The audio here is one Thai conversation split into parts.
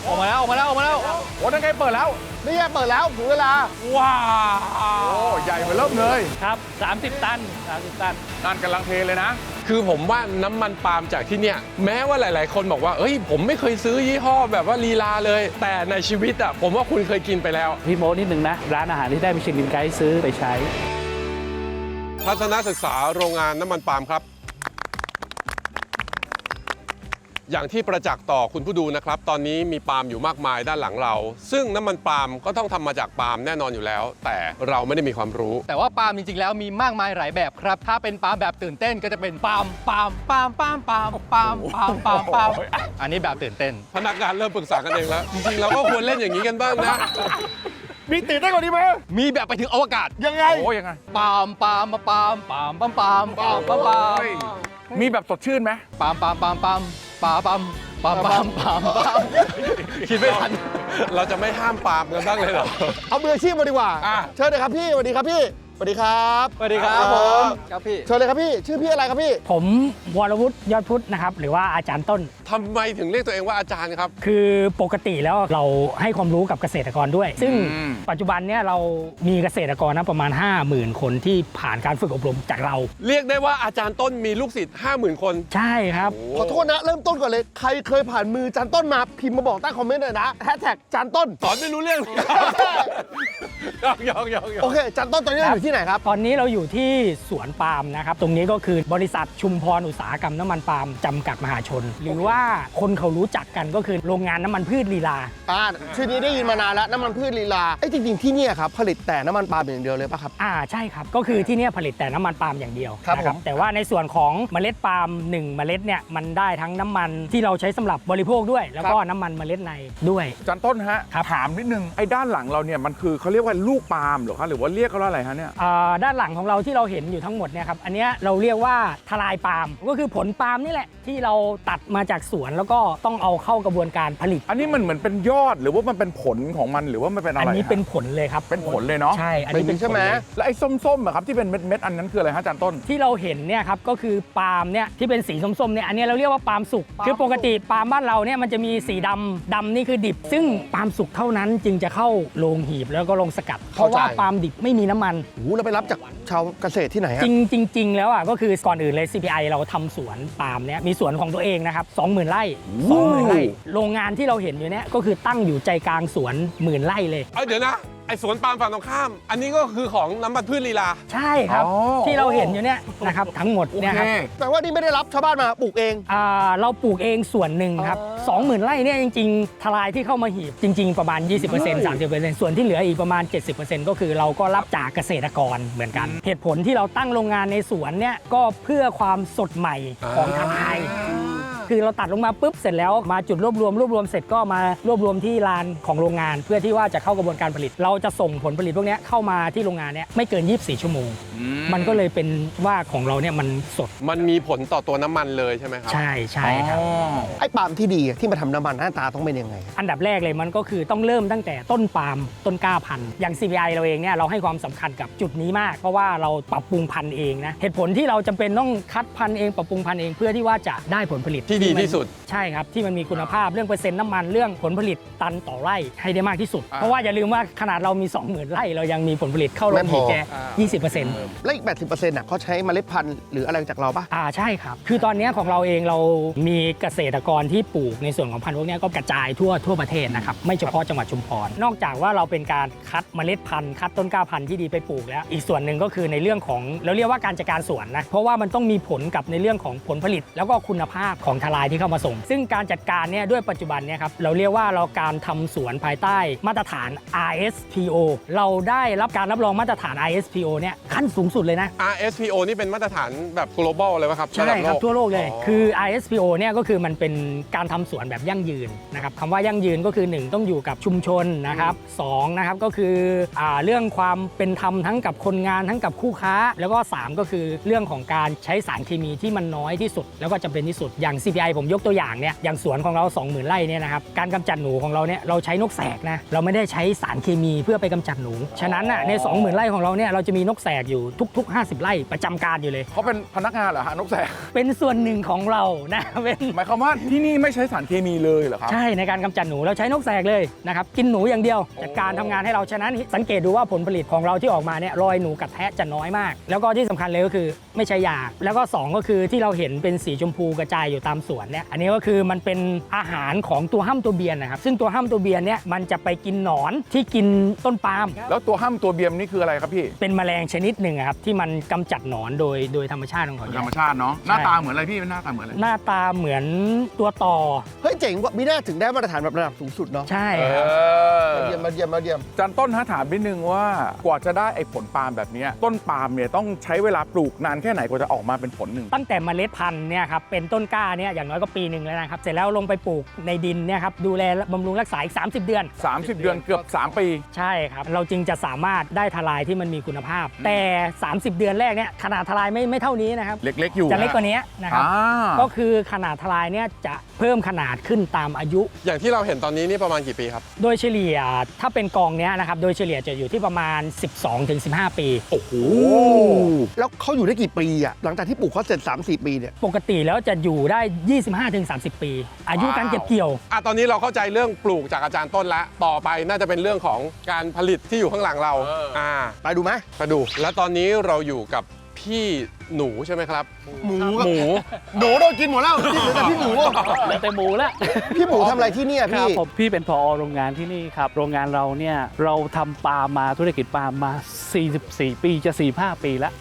ออกมาแล้วโอ้นั่นไงเปิดแล้วนี่ไงเปิดแล้วถึงเวลาว้าโอ้ใหญ่เหมือนเริ่มเลยครับ30 ตันนั่นกำลังเทเลยนะคือผมว่าน้ำมันปาล์มจากที่เนี่ยแม้ว่าหลายๆคนบอกว่าเอ้ยผมไม่เคยซื้อยี่ห้อแบบว่าลีลาเลย แต่ในชีวิตอ่ะผมว่าคุณเคยกินไปแล้วพี่โมนิดนึงนะร้านอาหารที่ได้มิชลินไกด์ซื้อไปใช้ทัศนศึกษาโรงงานน้ำมันปาล์มครับอย่างที่ประจักษ์ต่อคุณผู้ดูนะครับตอนนี้มีปาล์มอยู่มากมายด้านหลังเราซึ่งน้ำมันปาล์มก็ต้องทำมาจากปาล์มแน่นอนอยู่แล้วแต่เราไม่ได้มีความรู้แต่ว่าปาล์มจริงๆแล้วมีมากมายหลายแบบครับถ้าเป็นปาล์มแบบตื่นเต้นก็จะเป็นปาล์มอันนี้แบบตื่นเต้นพนักงานเริ่มปรึกษากันเองแล้วจริงๆเราก็ควรเล่นอย่างนี้กันบ้างนะมีตื่นเต้นกว่านี้ไหมมีแบบไปถึงอวกาศยังไงโอ้ยังไงปาล์มมีแบบสดชื่นไหมปาล์มคิดไม่ทันเราจะไม่ห้ามปาล์มกันบ้างเลยเหรอเอามืออาชีพมาดีกว่าเชิญเลยครับพี่สวัสดีครับพี่สวัสดีครับผมครับพี่เชิญเลยครับพี่ชื่อพี่อะไรครับพี่ผมวรวุฒิยอดพุทธนะครับหรือว่าอาจารย์ต้นทำไมถึงเรียกตัวเองว่าอาจารย์ครับคือปกติแล้วเราให้ความรู้กับเกษตรกรด้วยซึ่งปัจจุบันเนี่ยเรามีเกษตรกรนะประมาณ 50,000 คนที่ผ่านการฝึกอบรมจากเราเรียกได้ว่าอาจารย์ต้นมีลูกศิษย์ 50,000 คนใช่ครับขอโทษนะเริ่มต้นก่อนเลยใครเคยผ่านมืออาจารย์ต้นมาพิมพ์มาบอกใต้คอมเมนต์หน่อยนะแฮชแท็กอาจารย์ต้นสอนไม่รู้เรื่องยองโอเคอาจารย์ต้นตอนนี้อยู่ที่ไหนครับตอนนี้เราอยู่ที่สวนปาล์มนะครับตรงนี้ก็คือบริษัทชุมพรอุตสาหกรรมน้ำมันปาล์มจำกัดมหาชนหรือว่าคนเขารู้จักกันก็คือโรงงานน้ำมันพืชลีลาชื่อนี้ได้ยินมานานแล้วน้ำมันพืชลีลาจริงๆที่นี่ครับผลิตแต่น้ำมันปาล์มอย่างเดียวเลยป่ะครับใช่ครับก็คือที่นี่ผลิตแต่น้ำมันปาล์มอย่างเดียวนะครับแต่ว่าในส่วนของเมล็ดปาล์ม1เมล็ดเนี่ยมันได้ทั้งน้ำมันที่เราใช้สำหรับบริโภคด้วยแล้วก็น้ำมันเมล็ดในด้วยอาจารย์ต้นฮะถามนิดนึงไอ้ด้านหลังเราเนี่ยมันคือเขาเรียกว่าลูกปาล์มหรอครับหรือว่าเรียกเขาว่าอะไรฮะเนี่ยด้านหลังของเราที่เราเห็นอยู่ทั้งหมดเนี่ยครับอันนี้เราเรียกว่าทลายปาล์มก็คือผลปาล์มนี่แหละที่เราตัดมาจากสวนแล้วก็ต้องเอาเข้ากระบวนการผลิตอันนี้มันเหมือนเป็นยอดหรือว่ามันเป็นผลของมันหรือว่ามันเป็นอะไรอันนี้เป็นผลเลยครับเป็นผลเลยเนาะใช่อันนี้เป็นใช่ไหมแล้วไอ้ส้มๆอะครับที่เป็นเม็ดอันนั้นคืออะไรฮะอาจารย์ต้นที่เราเห็นเนี่ยครับก็คือปาล์มเนี่ยที่เป็นสีส้มๆเนี่ยอันนี้เราเรียกว่าปาล์มสุกคือปกติปาล์มบ้านเราเนี่ยมันจะมีสีดำนี่คือดิบซึ่งปาล์มสุกเท่านั้นจึงจะเข้าโรงหีบแล้วก็โรงสกัดเพราะว่าปาล์มดิบไม่มีน้ำมันเราไปรับจากชาวเกษตรที่ไหนฮะจริงแล้วอ่ะก็คือก่อนอื่นเลย CPI เราทำสวนปาล์มเนี่ยมีสวนของตัวเองนะครับ 20,000 ไร่ 20,000 ไร่โรงงานที่เราเห็นอยู่เนี่ยก็คือตั้งอยู่ใจกลางสวน10,000 ไร่เลยเดี๋ยวนะไอ้สวนปาล์มฝั่งตรงข้ามอันนี้ก็คือของน้ำมันพืชลีลาใช่ครับที่เราเห็นอยู่เนี่ยนะครับทั้งหมดเนี่ยครับแต่ว่านี่ไม่ได้รับชาวบ้านมาปลูกเองเราปลูกเองส่วนหนึ่งครับ 20,000 ไร่เนี่ยจริงๆทลายที่เข้ามาหีบจริงๆประมาณ 20% 30% ส่วนที่เหลืออีกประมาณ 70% ก็คือเราก็รับจากเกษตรกรเหมือนกันเหตุผลที่เราตั้งโรงงานในสวนเนี่ยก็เพื่อความสดใหม่ของทลายคือเราตัดลงมาปุ๊บเสร็จแล้วมาจุดรวบรวมเสร็จก็มารวบรวมที่ลานของโรงงานเพื่อที่ว่าจะเข้ากระบวนการผลิตเราจะส่งผลผลิตพวกนี้เข้ามาที่โรงงานเนี่ยไม่เกิน24ชั่วโมงมันก็เลยเป็นว่าของเราเนี่ยมันสดมันมีผลต่อตัวน้ำมันเลยใช่ไหมครับใช่ครับไอ้ปาล์มที่ดีที่มาทำน้ำมันหน้าตาต้องเป็นยังไงอันดับแรกเลยมันก็คือต้องเริ่มตั้งแต่ต้นปาล์มต้นกล้าพันธุ์อย่าง CPI เราเองเนี่ยเราให้ความสำคัญกับจุดนี้มากเพราะว่าเราปรับปรุงพันธุ์เองนะเหตุผลที่เราจำเป็นต้องคัดพันธุ์เองปรับปรุงพันธุ์เองเพื่อที่ว่าจะได้ผลผลิตที่ดีที่สุดใช่ครับที่มันมีคุณภาพเรื่องเปอร์เซ็นต์น้ำมันเรื่องผลผลิตตันต่อไร่ให้ได้มากที่สุดเพราะว่าอย่าลืมว่าขนาดเรามี 20,000 ไร่เรายังมีผลผลิตเข้าโรงหีบแค่ 20% และอีก 80% น่ะเขาใช้เมล็ดพันธุ์หรืออะไรจากเราปะใช่ครับคือตอนนี้ของเราเองเรามีเกษตรกรที่ปลูกในส่วนของพันธุ์พวกนี้ก็กระจายทั่วประเทศนะครับไม่เฉพาะจังหวัดชุมพรนอกจากว่าเราเป็นการคัดเมล็ดพันธุ์คัดต้นกล้าพันธุ์ที่ดีไปปลูกแล้วอีกส่วนหนึ่งก็คือในเรื่องของเราเรียกว่าการจัดการสวนนะเพราะว่ามันต้องมีผลกับในเรื่องของผลผลิตแล้วก็คุณภาพของทลายที่เข้ามาส่งซึ่งการจัดการเนี่ยด้วยปัจจุบันเนี่ยครับเราเรียกว่าเราการทำสวนภายใต้มาตรฐาน RSPO เราได้รับการรับรองมาตรฐาน RSPO เนี่ยขั้นสูงสุดเลยนะ RSPO นี่เป็นมาตรฐานแบบ global เลยป่ะครับใช่ครับทั่วโลกเลยคือ RSPO เนี่ยก็คือมันเป็นการทำสวนแบบยั่งยืนนะครับคำว่ายั่งยืนก็คือ1ต้องอยู่กับชุมชนนะครับ2นะครับก็คือเรื่องความเป็นธรรมทั้งกับคนงานทั้งกับคู่ค้าแล้วก็3ก็คือเรื่องของการใช้สารเคมีที่มันน้อยที่สุดแล้วก็จำเป็นที่สุดอย่าง CPI KPI ผมยกตัวอย่างเนี่ยอย่างสวนของเรา 20,000 ไร่เนี่ยนะครับการกำจัดหนูของเราเนี่ยเราใช้นกแสกนะเราไม่ได้ใช้สารเคมีเพื่อไปกำจัดหนูฉะนั้นน่ะใน 20,000 ไร่ของเราเนี่ยเราจะมีนกแสกอยู่ทุกๆ 50 ไร่ประจำการอยู่เลย เขาเป็นพนักงานเหรอฮะนกแสก เป็นส่วนหนึ่งของเรานะเป็น หมายความว่าที่นี่ไม่ใช้สารเคมีเลยเหรอครับ ใช่ในการกำจัดหนูเราใช้นกแสกเลยนะครับกินหนูอย่างเดียวจากการทำงานให้เราฉะนั้นสังเกตดูว่าผลผลิตของเราที่ออกมาเนี่ยรอยหนูกัดแทะจะน้อยมาก แล้วก็ที่สำคัญเลยก็คือไม่ใช่ยาแล้วก็2ก็คือที่เราเห็นเป็นสีชมพูกระจายอยู่ตามสวนเนี่ยอันนี้ก็คือมันเป็นอาหารของตัวห้ำตัวเบียนนะครับซึ่งตัวห้ำตัวเบียนเนี่ยมันจะไปกินหนอนที่กินต้นปาล์ม แล้วตัวห้ำตัวเบียมนี่คืออะไรครับพี่ เป็นแมลงชนิดหนึ่งอะครับที่มันกำจัดหนอนโดยธรรมชาติของเขา ธรรมชาติเนาะหน้าตาเหมือนอะไรพี่หน้าตาเหมือนอะไร หน้าตาเหมือนตัวต่อ เฮ้ยเจ๋งว่ะมีหน้าถึงได้มาตรฐานแบบระดับสูงสุดเนาะ ใช่ เอ ครับ อ มาเยี่ยม จันต้นฮะถามนิดนึงว่ากว่าจะได้ไอ้ผลปาล์มแบบเนี้ยต้นปาล์มเนี่ยต้องใช้เวลาปลูกนานแค่ไหนกว่าจะออกมาเป็นผลหนึ่ง ตั้งแต่เมล็ดพันธุ์เนี่ยครับเป็นต้นกล้าเนี่ยอย่างน้อยก็ปีหนึ่งแล้วนะครับเสร็จแล้วลงไปปลูกในดินเนี่ยครับดูแลบำรุงรักษาอีก30 เดือน 30 เดือนเกือบ 3 ปี ใช่ครับเราจึงจะสามารถได้ทลายที่มันมีคุณภาพ แต่ 30 เดือนแรกเนี่ยขนาดทลายไม่เท่านี้นะครับ เล็กๆอยู่ จะเล็กกว่านี้นะครับ อ่า ก็คือขนาดทลายเนี่ยจะเพิ่มขนาดขึ้นตามอายุ อย่างที่เราเห็นตอนนี้นี่ประมาณกี่ปีครับ โดยเฉลี่ยถ้าเป็นกองเนี้ยนะครับโดยเฉลี่ยจะอยู่ที่ประมาณ 12-15 ปี โอ้โห แล้วเขาอยู่ได้กี่ปีอะหลังจากที่ปลูกเขาเสร็จ 3-4 ปีเนี่ย ปกติแล้วจะอยู่ได้ 25-30 ปี อายุการเก็บเกี่ยว ตอนนี้เราเข้าใจเรื่องปลูกจากอาจารย์ต้นแล้ว ต่อไปน่าจะเป็นเรื่องของการผลิตที่อยู่ข้างหลังเรา ไปดูไหม ไปดู แล้วตอนนี้เราอยู่กับพี่หนูใช่ไหมครับ หมู หมู หนูโดนกินหมดแล้วที่เหลือแต่พี่หมู เหลือแต่หมูแล้ว พี่หมูทำอะไรที่เนี่ย ครั พี่ บผมพี่เป็นผอโรงงานที่นี่ครับโรงงานเราเนี่ยเราทำปาล์มมาธุรกิจปาล์มมา 44 ปีจะ 45 ปีแล้ว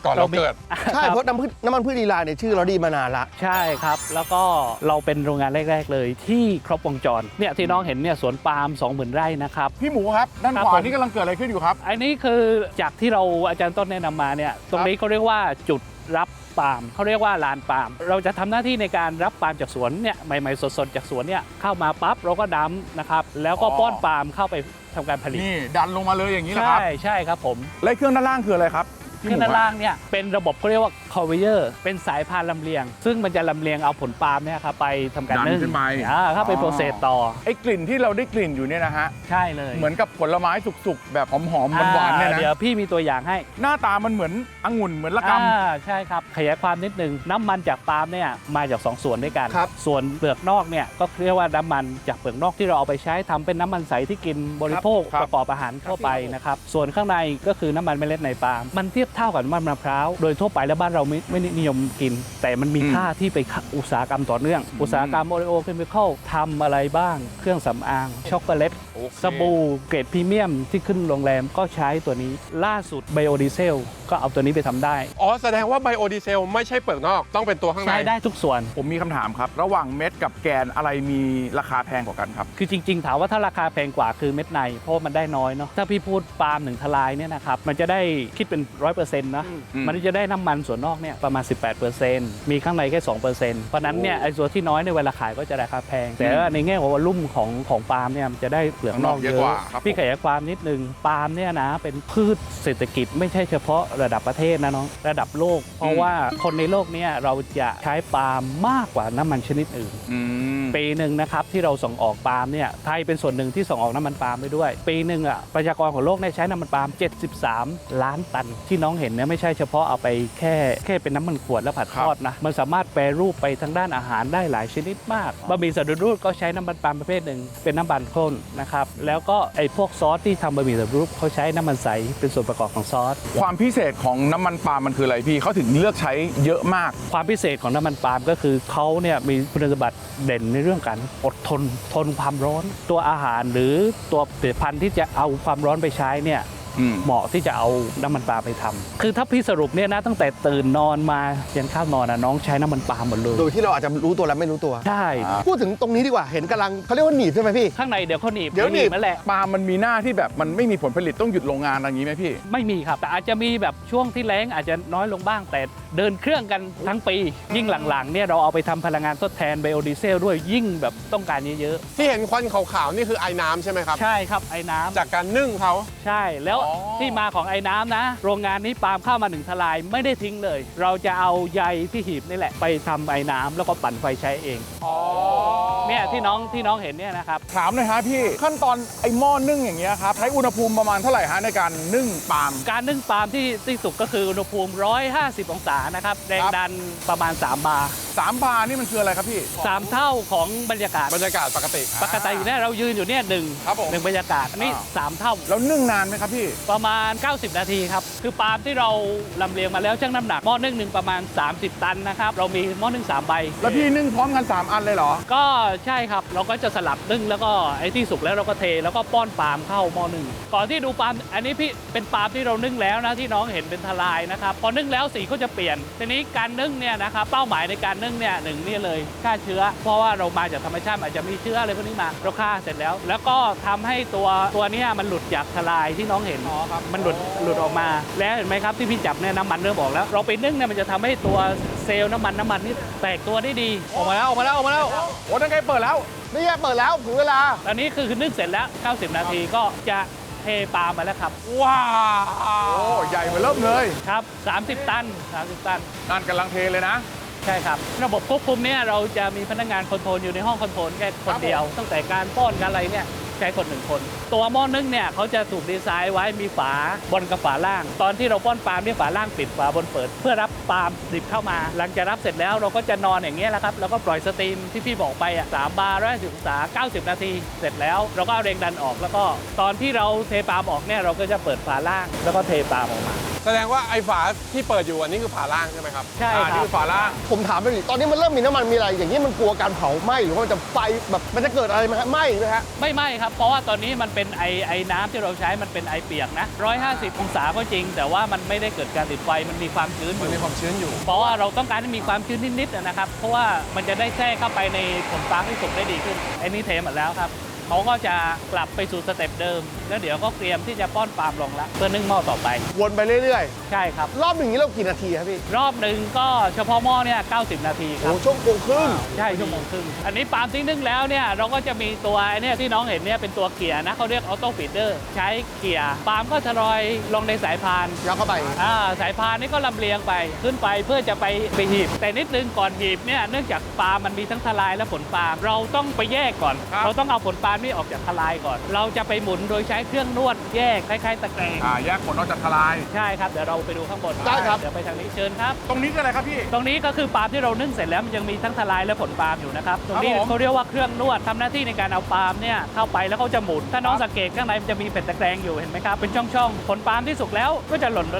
ก่อนเราเกิด ใช่เพราะน้ำมันพืชลีลาเนี่ยชื่อเราดีมานานละ ใช่ครับ แล้วก็เราเป็นโรงงานแรก ๆ เลยที่ครบวงจรเนี่ยที่น้องเห็นเนี่ยสวนปาล์ม 20,000 ไร่นะครับ พี่หมูครับด้าน ครับ ขวา ผม นี่กำลังเกิดอะไรขึ้นอยู่ครับ อันนี้คือจากที่เราอาจารย์ต้นแนะนำมาเนี่ยตรงนี้เขาเรียกว่าจุดรับปาล์มเขาเรียกว่าลานปาล์มเราจะทำหน้าที่ในการรับปาล์มจากสวนเนี่ยใหม่ๆสดๆจากสวนเนี่ยเข้ามาปั๊บเราก็ดัมนะครับแล้วก็ป้อนปาล์มเข้าไปทำการผลิต นี่ดันลงมาเลยอย่างนี้เหรอครับ ใช่ครับผม และเครื่องด้านล่างคืออะไรครับ เครื่องด้านล่างเนี่ยเป็นระบบเขาเรียกว่า conveyor เป็นสายพานลำเลียง ซึ่งมันจะลำเลียงเอาผลปาล์มเนี่ยครับไปทำการ ดัน นึ่ง ขึ้นไป เข้าไปโปรเซสต่อ ไอ้กลิ่นที่เราได้กลิ่นอยู่เนี่ยนะฮะ ใช่เลย เหมือนกับผลไม้สุกๆ แบบหอมๆหวานๆเนี่ย เดี๋ยว นะ พี่มีตัวอย่างให้ หน้าตามันเหมือนองุ่นเหมือนละกำ ใช่ครับ ขยายความนิดนึงน้ำมันจากปาล์มเนี่ยมาจาก 2 ส่วนด้วยกัน ครับ ส่วนเปลือกนอกเนี่ยก็เรียกว่าน้ำมันจากเปลือกนอกที่เราเอาไปใช้ทำเป็นน้ำมันใสที่กินบริโภค ครับ ประกอบอาหารทั่วไปนะครับส่วนข้างในก็คือน้ำมันเมล็ดในปาล์มมันเทียบเท่ากับน้ำมันมะพร้าวโดยทั่วไปแล้วบ้านเราไม่นิยมกิน แต่มันมีค่าที่ไปอุตสาหกรรมต่อเนื่อง อุตสาหกรรมโอริโอเคมีคอลทำอะไรบ้างเครื่องสำอางช็อกโกแลต โอเค สบู่เกรดพรีเมียมที่ขึ้นโรงแรมก็ใช้ตัวนี้ล่าสุดไบโอดีเซลก็เอาตัวนี้ไปทำได้ อ๋อแสดงว่าไบโอดีเซลไม่ใช่เปลือกนอกต้องเป็นตัวข้างใน ใช้ได้ทุกส่วน ผมมีคำถามครับ ระหว่างเม็ดกับแกนอะไรมีราคาแพงกว่ากันครับ คือจริงๆ ถามว่าถ้าราคาแพงกว่าคือเม็ดในเพราะว่ามันได้น้อยเนาะถ้าพี่พูดปาล์มหนึ่งทลายเนี่ยนะครับมันจะได้คิดเป็น 100%นะมันจะได้น้ำมันส่วนนอกเนี่ยประมาณ 18%มีข้างในแค่ 2%เพราะนั้นเนี่ยไอ้ส่วนที่น้อยในเวลาขายก็จะราคาแพง แต่ว่าในแง่ของวอลลุ่มของปาล์มเนี่ยมันจะได้เปลือกนอก เย เย อะกว่า อะ ครับ พี่ขยายความนิดนึงปาล์มเนี่ยนะเป็นพืชเศรษฐกิจไม่ใช่เฉพาะระดับประเทศนะน้องระดับโลก เพราะว่าคนในโลกเนี่ยเราจะใช้ปาล์มมากกว่าน้ำมันชนิดอื่น อืม ปีหนึ่งนะครับที่เราส่งออกปาล์มเนี่ยไทยเป็นส่วนหนึ่งที่ส่งออกน้ำมันปาล์มไปด้วย ปีหนึ่งประชากรของโลกเนี่ยใช้น้ำมันปาล์ม73 ล้านตัน ที่น้องเห็นเนี่ยไม่ใช่เฉพาะเอาไปแค่เป็นน้ำมันขวดแล้วผัดทอดนะมันสามารถแปรรูปไปทางด้านอาหารได้หลายชนิดมากบะหมี่สำเร็จรูปก็ใช้น้ำมันปาล์มประเภทหนึ่งเป็นน้ำมันข้นนะครับแล้วก็ไอ้พวกซอสที่ทำบะหมี่สำเร็จรูปเขาใช้น้ำมันใสเป็นส่วนประกอบของซอส ความพิเศษของน้ำมันปาล์มมันคืออะไรพี่เขาถึงเลือกใช้เยอะมาก ความพิเศษของน้ำมันปาล์มก็คือเขาเนี่ยมีคุณสมบัติเด่นในเรื่องการอดทนความร้อน ตัวอาหารหรือตัวผลิตภัณฑ์ที่จะเอาความร้อนไปใช้เนี่ย เหมาะที่จะเอาน้ำมันปาล์มไปทำคือถ้าพี่สรุปเนี่ยนะตั้งแต่ตื่นนอนมายันข้าวนอนนะน้องใช้น้ำมันปาล์มหมดเลย โดยที่เราอาจจะรู้ตัวและไม่รู้ตัว ใช่ พูดถึงตรงนี้ดีกว่าเห็นกำลังเขาเรียกว่าหนีบใช่ไหมพี่ ข้างในเดี๋ยวเขาหนีบ เดี๋ยวหนีบ นั่นแหละ ปาล์มมันมีหน้าที่แบบมันไม่มีผลผลิตต้องหยุดโรงงานอะไรอย่างนี้ไหมพี่ ไม่มีครับ แต่อาจจะมีแบบช่วงที่แล้งอาจจะน้อยลงบ้างแต่เดินเครื่องกันทั้งปี ยิ่งหลังๆเนี่ยเราเอาไปทำพลังงานทดแทนไบโอดีเซลด้วยยิ่งแบบต้องการเยอะ ที่เห็นควันขาวๆนี่คือไอ้น้ำใช่ไหมครับ ๆใช่ครับไอ้น้ำ จากการนึ่งเขา ใช่แล้ว ที่มาของไอ้น้ำนะ โรงงานนี้ปาล์มเข้ามา1ทลายไม่ได้ทิ้งเลย เราจะเอาใยที่หีบนี่แหละไปทำไอ้น้ำแล้วก็ปั่นไฟใช้เองเนี่ยที่น้องเห็นเนี่ยนะครับ ถามหน่อยฮะพี่ขั้นตอนไอ้หม้อนึ่งอย่างเงี้ยครับใช้อุณหภูมิประมาณเท่าไหร่ฮะในการนึ่งปาล์ม การนึ่งปาล์มที่สุกก็คืออุณหภูมิ150 องศานะครับแรงดันประมาณ3 บาร์ 3 บาร์นี่มันคืออะไรครับพี่ 3 เท่าของบรรยากาศ บรรยากาศปกติ ปกติอยู่เนี่ยเรายืนอยู่เนี่ยหนึ่ง ครับผม หนึ่งบรรยากาศอันนี้ 3 เท่า แล้วนึ่งนานไหมครับพี่ ประมาณ 90 นาทีครับ คือปาล์มที่เราลำเลียงมาแล้วชั่งน้ำหนักหม้อนึ่งหนึ่งประมาณ 30 ตันนะครับ เรามีหม้อนึ่ง3 ใบ แล้วพี่นึ่งพร้อมกัน 3 อันเลยเหรอ ก็ใช่ครับ เราก็จะสลับนึ่งแล้วก็ไอ้ที่สุกแล้วเราก็เทแล้วก็ป้อนปาล์มเข้าหม้อนึ่งก่อนที่ดูปาล์มอันนี้พี่เป็นปาล์มที่เรานึ่งแล้วนะที่น้องเห็นเป็นทลายนะครับ พอนึ่งแล้วสีก็จะเปลี่ยน ทีนี้การนึ่งเนี่ยนะครับเป้าหมายในการนึ่งเนี่ยหนึ่งนี่เลยฆ่าเชื้อ เพราะว่าเรามาจากธรรมชาติอาจจะมีเชื้ออะไรพวกนี้มาเราฆ่าเสร็จแล้ว แล้วก็ทำให้ตัวเนี้มันหลุดจากทลายที่น้องเห็น มันหลุดออกมา แล้วเห็นไหมครับที่พี่จับเนี่ยน้ำมันเริ่มออกแล้ว เราไปนึ่งเนี่ยมันจะทำให้ตัวเซลล์น้ำมันนี่แตกตัวได้ดี ออกมาแล้ว โอ้ตั้งใจเปิดแล้ว นี่ไงเปิดแล้วถึงเวลา ตอนนี้คือนึ่งเสร็จแล้ว 90 นาทีก็จะเทปาล์มมาแล้วครับ ว้าว โอ้ใหญ่มาเริ่มเลย ครับ 30 ตัน 30 ตัน นั่นกำลังเทเลยนะ ใช่ครับ ระบบควบคุมเนี่ยเราจะมีพนักงานคอนโทรลอยู่ในห้องคอนโทรลแค่คนเดียว ตั้งแต่การป้อนการอะไรเนี่ยใช้คนหนึ่งคน ตัวหม้อนึ่งเนี่ยเขาจะถูกดีไซน์ไว้มีฝาบนกับฝาล่าง ตอนที่เราป้อนปาล์มเนี่ยฝาล่างปิดฝาบนเปิด เพื่อรับปาล์มดิบเข้ามา หลังจากรับเสร็จแล้วเราก็จะนอนอย่างเงี้ยแหละครับแล้วก็ปล่อยสตรีมที่พี่บอกไปอ่ะ3 บาร์110 องศา90 นาทีเสร็จแล้วเราก็เอาแรงดันออก แล้วก็ตอนที่เราเทปาล์มออกเนี่ยเราก็จะเปิดฝาล่าง แล้วก็เทปาล์มออกมา แสดงว่าไอ้ฝาที่เปิดอยู่อันนี้คือฝาล่างใช่ไหมครับ ใช่ นี่ ครับ คือฝาล่าง ผมถามไปดิตอนนี้มันเริ่มมีน้ำมันมีอะไร อย่างนี้มันกลัวการเผาไหม้หรือว่ามันจะไฟแบบมันจะเกิดอะไรไหมฮะไหม้ไหมฮะ ไม่ไหม้ครับ เพราะว่าตอนนี้มันเป็นไอน้ำที่เราใช้มันเป็นไอเปียกนะ150 องศาก็จริง แต่ว่ามันไม่ได้เกิดการติดไฟมันมีความชื้นอ มัน ยู่ มีความชื้นอยู่ เพราะว่าเราต้องการให้มีความชื้นนิดๆนะครับ เพราะว่ามันจะได้แทรกเข้าไปในผลปาล์มที่สุกได้ดีขึ้นไอ้นี่เทหมดแล้วครับเขาก็จะกลับไปสู่สเต็ปเดิม แล้วเดี๋ยวก็เตรียมที่จะป้อนปาล์มลงละเพื่อนึ่งหม้อต่อไป วนไปเรื่อย ใช่ครับ ๆ รอบหนึ่งนี้เรากี่นาทีครับพี่ รอบหนึ่งก็เฉพาะหม้อเนี่ย90 นาทีค โอ้ รับ ชั่วโมงครึ่ง ใช่ชั่วโมงครึ่งอันนี้ปาล์มที่นึ่งแล้วเนี่ยเราก็จะมีตัวไอ้เนี่ยที่น้องเห็นเนี่ยเป็นตัวเกียร์นะเขาเรียกออโต้ฟีดเดอร์ใช้เกียร์ปาล์มก็ทยอยลงในสายพาน ยัดเข้าไป สายพานนี่ก็ลำเลียงไปขึ้นไปเพื่อจะไปหีบ แต่นิดนึงก่อนหีบเนี่ยเนื่องจากปาล์มมันมีทั้งทลายและผลปาล์มเราต้องไปแยกก่อน ครับ เราต้องเอาผลปาล์มนี่ออกจากทลายก่อน เราจะไปหมุนโดยใช้เครื่องนวดแยกคล้ายๆตะแกรง แยกผลออกจากทลาย ใช่ครับเดี๋ยวเราไปดูข้างบน ได้ครับ เดี๋ยวไปทางนี้เชิญครับ ตรงนี้คืออะไรครับพี่ ตรงนี้ก็คือปาล์มที่เรานึ่งเสร็จแล้วมันยังมีทั้งทลายและผลปาล์มอยู่นะครับตรงนี้ ครับผม เขาเรียกว่าเครื่องนวดทำหน้าที่ในการเอาปาล์มเนี่ยเข้าไปแล้วเขาจะหมุนถ้าน้องสังเกตข้างในมันจะมีเป็นตะแกรงอยู่เห็นไหมครับเป็นช่องๆผลปาล์มที่สุกแล้วก็จะหล่นด้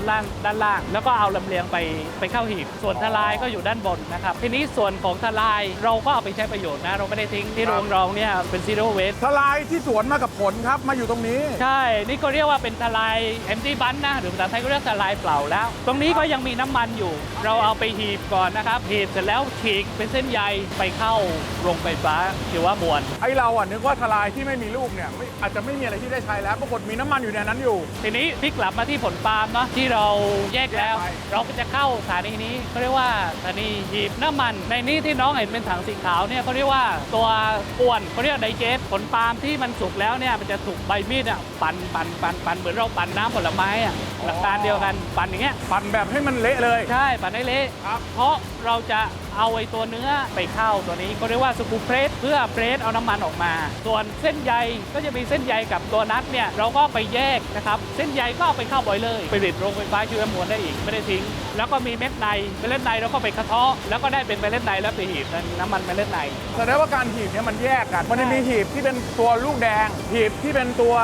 านล่าง แล้วก็เอาลำเลียงไปเข้าหีบ ส่วนทลายก็อยู่ด้านบนนะครับทีนี้ส่วนของทลายเราก็เอาไปใช้ประโยชน์นะเราไม่ได้ทิ้งที่โรงเราเนี่ยเป็นซีโร่เวส ทลายที่สวนมากับผลครับมาอยู่ตรงนี้ ใช่ นี่ก็เรียกว่าเป็นทลาย empty bun นะ หรือภาษาไทยก็เรียกทลายเปล่าแล้ว ตรงนี้ก็ยังมีน้ำมันอยู่ เราเอาไปหีบก่อนนะครับ หีบเสร็จแล้วฉีกเป็นเส้นใยไปเข้าโรงไฟฟ้าหรือว่ามวล ไอเรานึกว่าทลายที่ไม่มีลูกเนี่ยอาจจะไม่มีอะไรที่ได้ใช้แล้วปรากฏมีน้ำมันอยู่ในนั้นอยู่ ทีนี้พลิกกลับมาที่ผลปาล์มเนาะที่เราแยกแล้ว แยกไป เราก็จะเข้าสถานีนี้เขาเรียกว่าสถานีหีบน้ำมัน ในนี้ที่น้องเห็นเป็นถังสีขาวเนี่ยเขาเรียกว่าตัวป่วนเขาเรียกไดเจสผลปาล์มที่มันสุกแล้วเนี่ยมันจะถูกใบมีดอ่ะปั่นเหมือนเราปั่นน้ำผลไม้อ่ะหลักการเดียวกันปั่นอย่างเงี้ย ปั่นแบบให้มันเละเลย ใช่ปั่นให้เละ ครับ เพราะเราจะเอาไอ้ตัวเนื้อไปเข้าตัวนี้ก็เรียกว่าสกูเพรสเพื่อเพรสเอาน้ำมันออกมา ส่วนเส้นใยก็จะมีเส้นใยกับตัวนัทเนี่ยเราก็ไปแยกนะครับเส้นใยก็เอาไปเข้าบอยเลอร์ไปผลิตโรงไฟฟ้าชีวมวลได้อีกไม่ได้ทิ้ง แล้วก็มีเม็ดในเมล็ดในเราก็ไปกระเทาะแล้วก็ได้เป็นเมล็ดในแล้วไปหีบน้ำมันเมล็ดใน แสดงว่าการหีบเนี่ยมันแยกกัน มันจะมีหีบที่เป็นตัวลูกแดง หีบที่เป็นตัว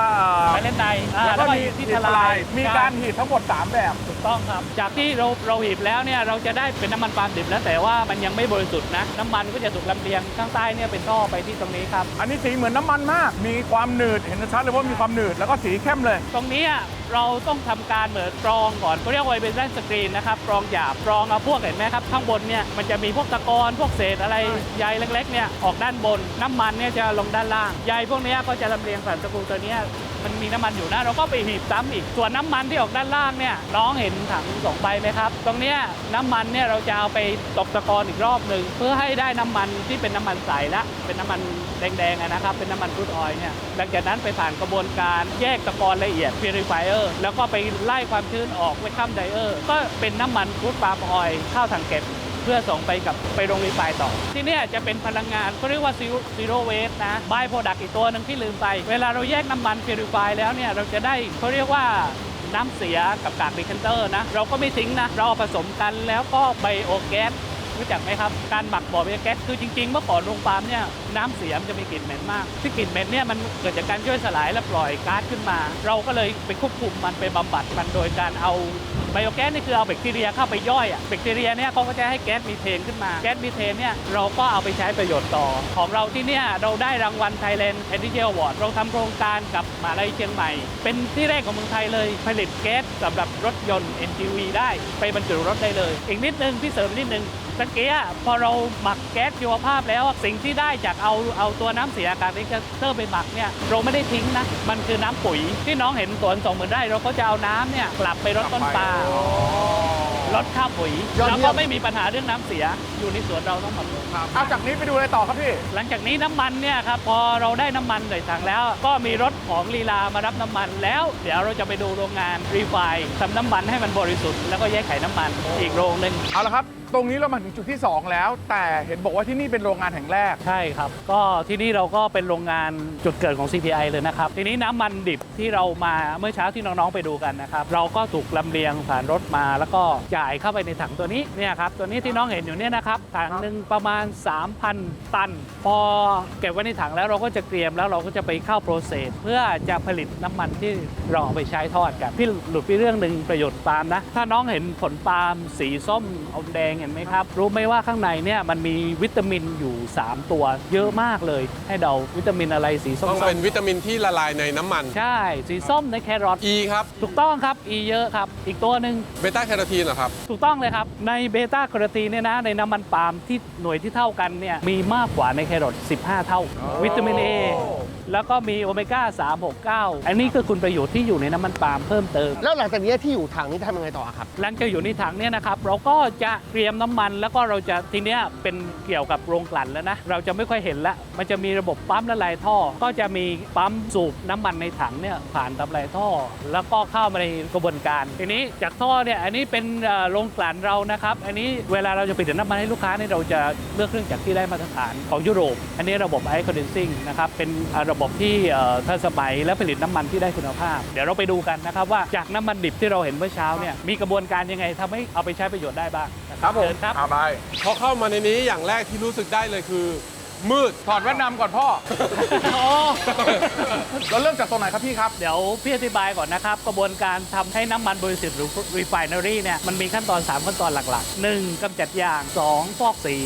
เมล็ดใน แล้วก็มี ที่ หี ท บท ลา ลาย ย มีการหีบทั้งหมด 3 แบบ ถูกต้องครับจากที่เราหีบแล้วเนี่ยเราจะได้เป็นน้ำมันปาล์มดิบแล้วแต่ว่ามันยังไม่บริสุทธิ์นะน้ำมันก็จะถูกลำเลียงข้างใต้เนี่ยเป็นท่อไปที่ตรงนี้ครับ อันนี้สีเหมือนน้ำมันมาก มีความหนืด เห็นชัดเลยว่ามีความหนืด แล้วก็สีเข้มเลย ตรงนี้เราต้องทำการเหมือนกรองก่อนเขาเรียกว่าเป็นแว่นสกรีนนะครับกรองหยาบกรองเอาพวกเห็นไหมครับข้างบนเนี่ยมันจะมีพวกตะกอนพวกเศษอะไรใยเล็กๆเนี่ยออกด้านบนน้ำมันเนี่ยจะลงด้านล่างใยพวกเนี้ยก็จะลำเลียงผ่านสกรูตัวเนี้ย มันมีน้ำมันอยู่นะเราก็ไปหีบซ้ำอีกส่วนน้ำมันที่ออกด้านล่างเนี่ยน้องเห็นถัง2ใบไหมครับตรงเนี้ยน้ำมันเนี่ยเราจะเอาไปตกตะกอนอีกรอบหนึ่งเพื่อให้ได้น้ำมันที่เป็นน้ำมันใสละเป็นน้ำมันแดงๆนะครับเป็นน้ำมันครูดออยล์เนี่ยหลังจากนั้นไปผ่านกระบวนการแยกตะกอนละเอียด purifier แล้วก็ไปไล่ความชื้นออกไว้ข้ามไดเออร์ก็เป็นน้ำมันครูดปาล์มออยล์เข้าถังเก็บเพื่อส่งไปโรงรีไฟน์ต่อที่นี่จะเป็นพลังงานเขาเรียกว่า zero waste นะ by product อีกตัวหนึ่งที่ลืมไปเวลาเราแยกน้ำมัน purify แล้วเนี่ยเราจะได้เขาเรียกว่าน้ำเสียกับกากดีแคนเตอร์นะเราก็ไม่ทิ้งนะเราเอาผสมกันแล้วก็ไบโอแก๊สรู้จักไหมครับการหมักบ่อไบโอแก๊สคือจริงๆเมื่อก่อนโรงปาล์มเนี่ยน้ำเสียมันจะมีกลิ่นเหม็นมากที่กลิ่นเหม็นเนี่ยมันเกิดจากการย่อยสลายและปล่อยก๊าซขึ้นมาเราก็เลยไปควบคุมมันไปบำบัดมันโดยการเอาไบโอแก๊สนี่คือเอาแบคทีเรียเข้าไปย่อยแบคทีเรียเนี่ยเขาก็จะให้แก๊สมีเทนขึ้นมาแก๊สมีเทนเนี่ยเราก็เอาไปใช้ประโยชน์ต่อของเราที่เนี่ยเราได้รางวัล Thailand Energy Award เราทำโครงการกับมหาวิทยาลัยเชียงใหม่เป็นที่แรกของเมืองไทยเลยผลิตแก๊สสำหรับรถยนต์ NGV ได้ไปบรรจุรถได้เลยอีกนิดนึงที่เสริมนิดนึงตะเกียพอเราหมักแก๊สชีวภาพแล้วสิ่งที่ได้จากเอาตัวน้ำเสียกากดีแคนเตอร์ไปหมักเนี่ยเราไม่ได้ทิ้งนะมันคือน้ำปุ๋ยที่น้องเห็นสวน20,000 ไร่เราก็จะเอาน้ำเนี่ยกลับไปรดต้นปาล์มลดค่าปุ๋ยแล้วก็ไม่มีปัญหาเรื่องน้ำเสียอยู่ในสวนเราทั้งหมดเลย เอาจากนี้ไปดูอะไรต่อครับพี่ หลังจากนี้น้ำมันเนี่ยครับพอเราได้น้ำมันใส่ถังแล้วก็มีรถของลีลามารับน้ำมันแล้วเดี๋ยวเราจะไปดูโรงงานรีไฟน์ทำน้ำมันให้มันบริสุทธิ์แล้วก็แยกไขน้ำมันอีกโรงหนึ่ง เอาละครับตรงนี้เรามาถึงจุดที่ 2 แล้ว แต่เห็นบอกว่าที่นี่เป็นโรงงานแห่งแรก ใช่ครับก็ที่นี่เราก็เป็นโรงงานจุดเกิดของ CPI เลยนะครับทีนี้น้ำมันดิบที่เรามาเมื่อเช้าที่น้องๆไปดูกันนะครับเราก็ถูกลำเลียงผ่านรถมาแล้วก็จ่ายเข้าไปในถังตัวนี้เนี่ยครับตัวนี้ที่น้องเห็นอยู่เนี่ยนะครับถังหนึ่งประมาณ 3,000 ตัน พอเก็บไว้ในถังแล้วเราก็จะเตรียมแล้วเราก็จะไปเข้าโปรเซสเพื่อจะผลิตน้ำมันที่เราเอาไปใช้ทอดกันพี่หลุดไปเรื่องหนึ่งประโยชน์ปาล์มนะถ้าน้องเห็นผลปาล์มสีส้มอมแดงเห็นไหมครับรู้ไหมว่าข้างในเนี่ยมันมีวิตามินอยู่ 3 ตัวเยอะมากเลยให้เดาวิตามินอะไรสีส้ม ต้องเป็นวิตามินที่ละลายในน้ำมัน ใช่สีส้มในแครอท E ครับ ถูกต้องครับ E เยอะครับอีกตัวหนึ่ง เบต้าแคโรทีนเหรอครับ ถูกต้องเลยครับในเบต้าแคโรทีนเนี่ยนะในน้ำมันปาล์มที่หน่วยที่เท่ากันเนี่ยมีมากกว่าในแครอท15 เท่า วิตามิน A แล้วก็มีโอเมก้า 369 อันนี้คือคุณประโยชน์ที่อยู่ในน้ำมันปาล์มเพิ่มเติม แล้วหลังจากนี้ที่อยู่ถังนี้ทำยังไงต่อครับ หลังจากอยู่ในถังเนี่ยนะครับเราก็จะเตรียมน้ำมันแล้วก็เราจะทีเนี้ยเป็นเกี่ยวกับโรงกลั่นแล้วนะเราจะไม่ค่อยเห็นละมันจะมีระบบปั๊มละลายท่อ ก็จะมีปั๊มสูบน้ำมันในถังเนี่ยผ่านตามลายท่อ แล้วก็เข้ามาในกระบวนการทีนี้จากท่อเนี่ยอันนี้เป็นโรงกลั่นเรานะครับอันนี้เวลาเราจะผลิตน้ำมันให้ลูกค้าเนี่ยเราจะเลือกเครื่องจักรที่ได้มาตรฐานของยุโรปอันนี้ระบบไอคอนเดนซิ่งนะครับเป็นระบบที่ทันสมัยและผลิตน้ำมันที่ได้คุณภาพเดี๋ยวเราไปดูกันนะครับว่าจากน้ำมันดิบที่เราเห็นเมื่อเช้าเนี่ยมีกระบวนการยังไงทำให้เอาไปใช้ประโยชน์ได้บ้างนะครับเชิญครับ เอาไป พอเข้ามาในนี้อย่างแรกที่รู้สึกได้เลยคือ มืด ถอดแว่นดำก่อนพ่อ เราเริ่มจากตรงไหนครับพี่ครับ เดี๋ยวพี่อธิบายก่อนนะครับกระบวนการทำให้น้ำมันบริสุทธิ์หรือ refinery เนี่ยมันมีขั้นตอน 3 ขั้นตอนหลักๆ 1. กำจัดยาง 2. ฟอกสี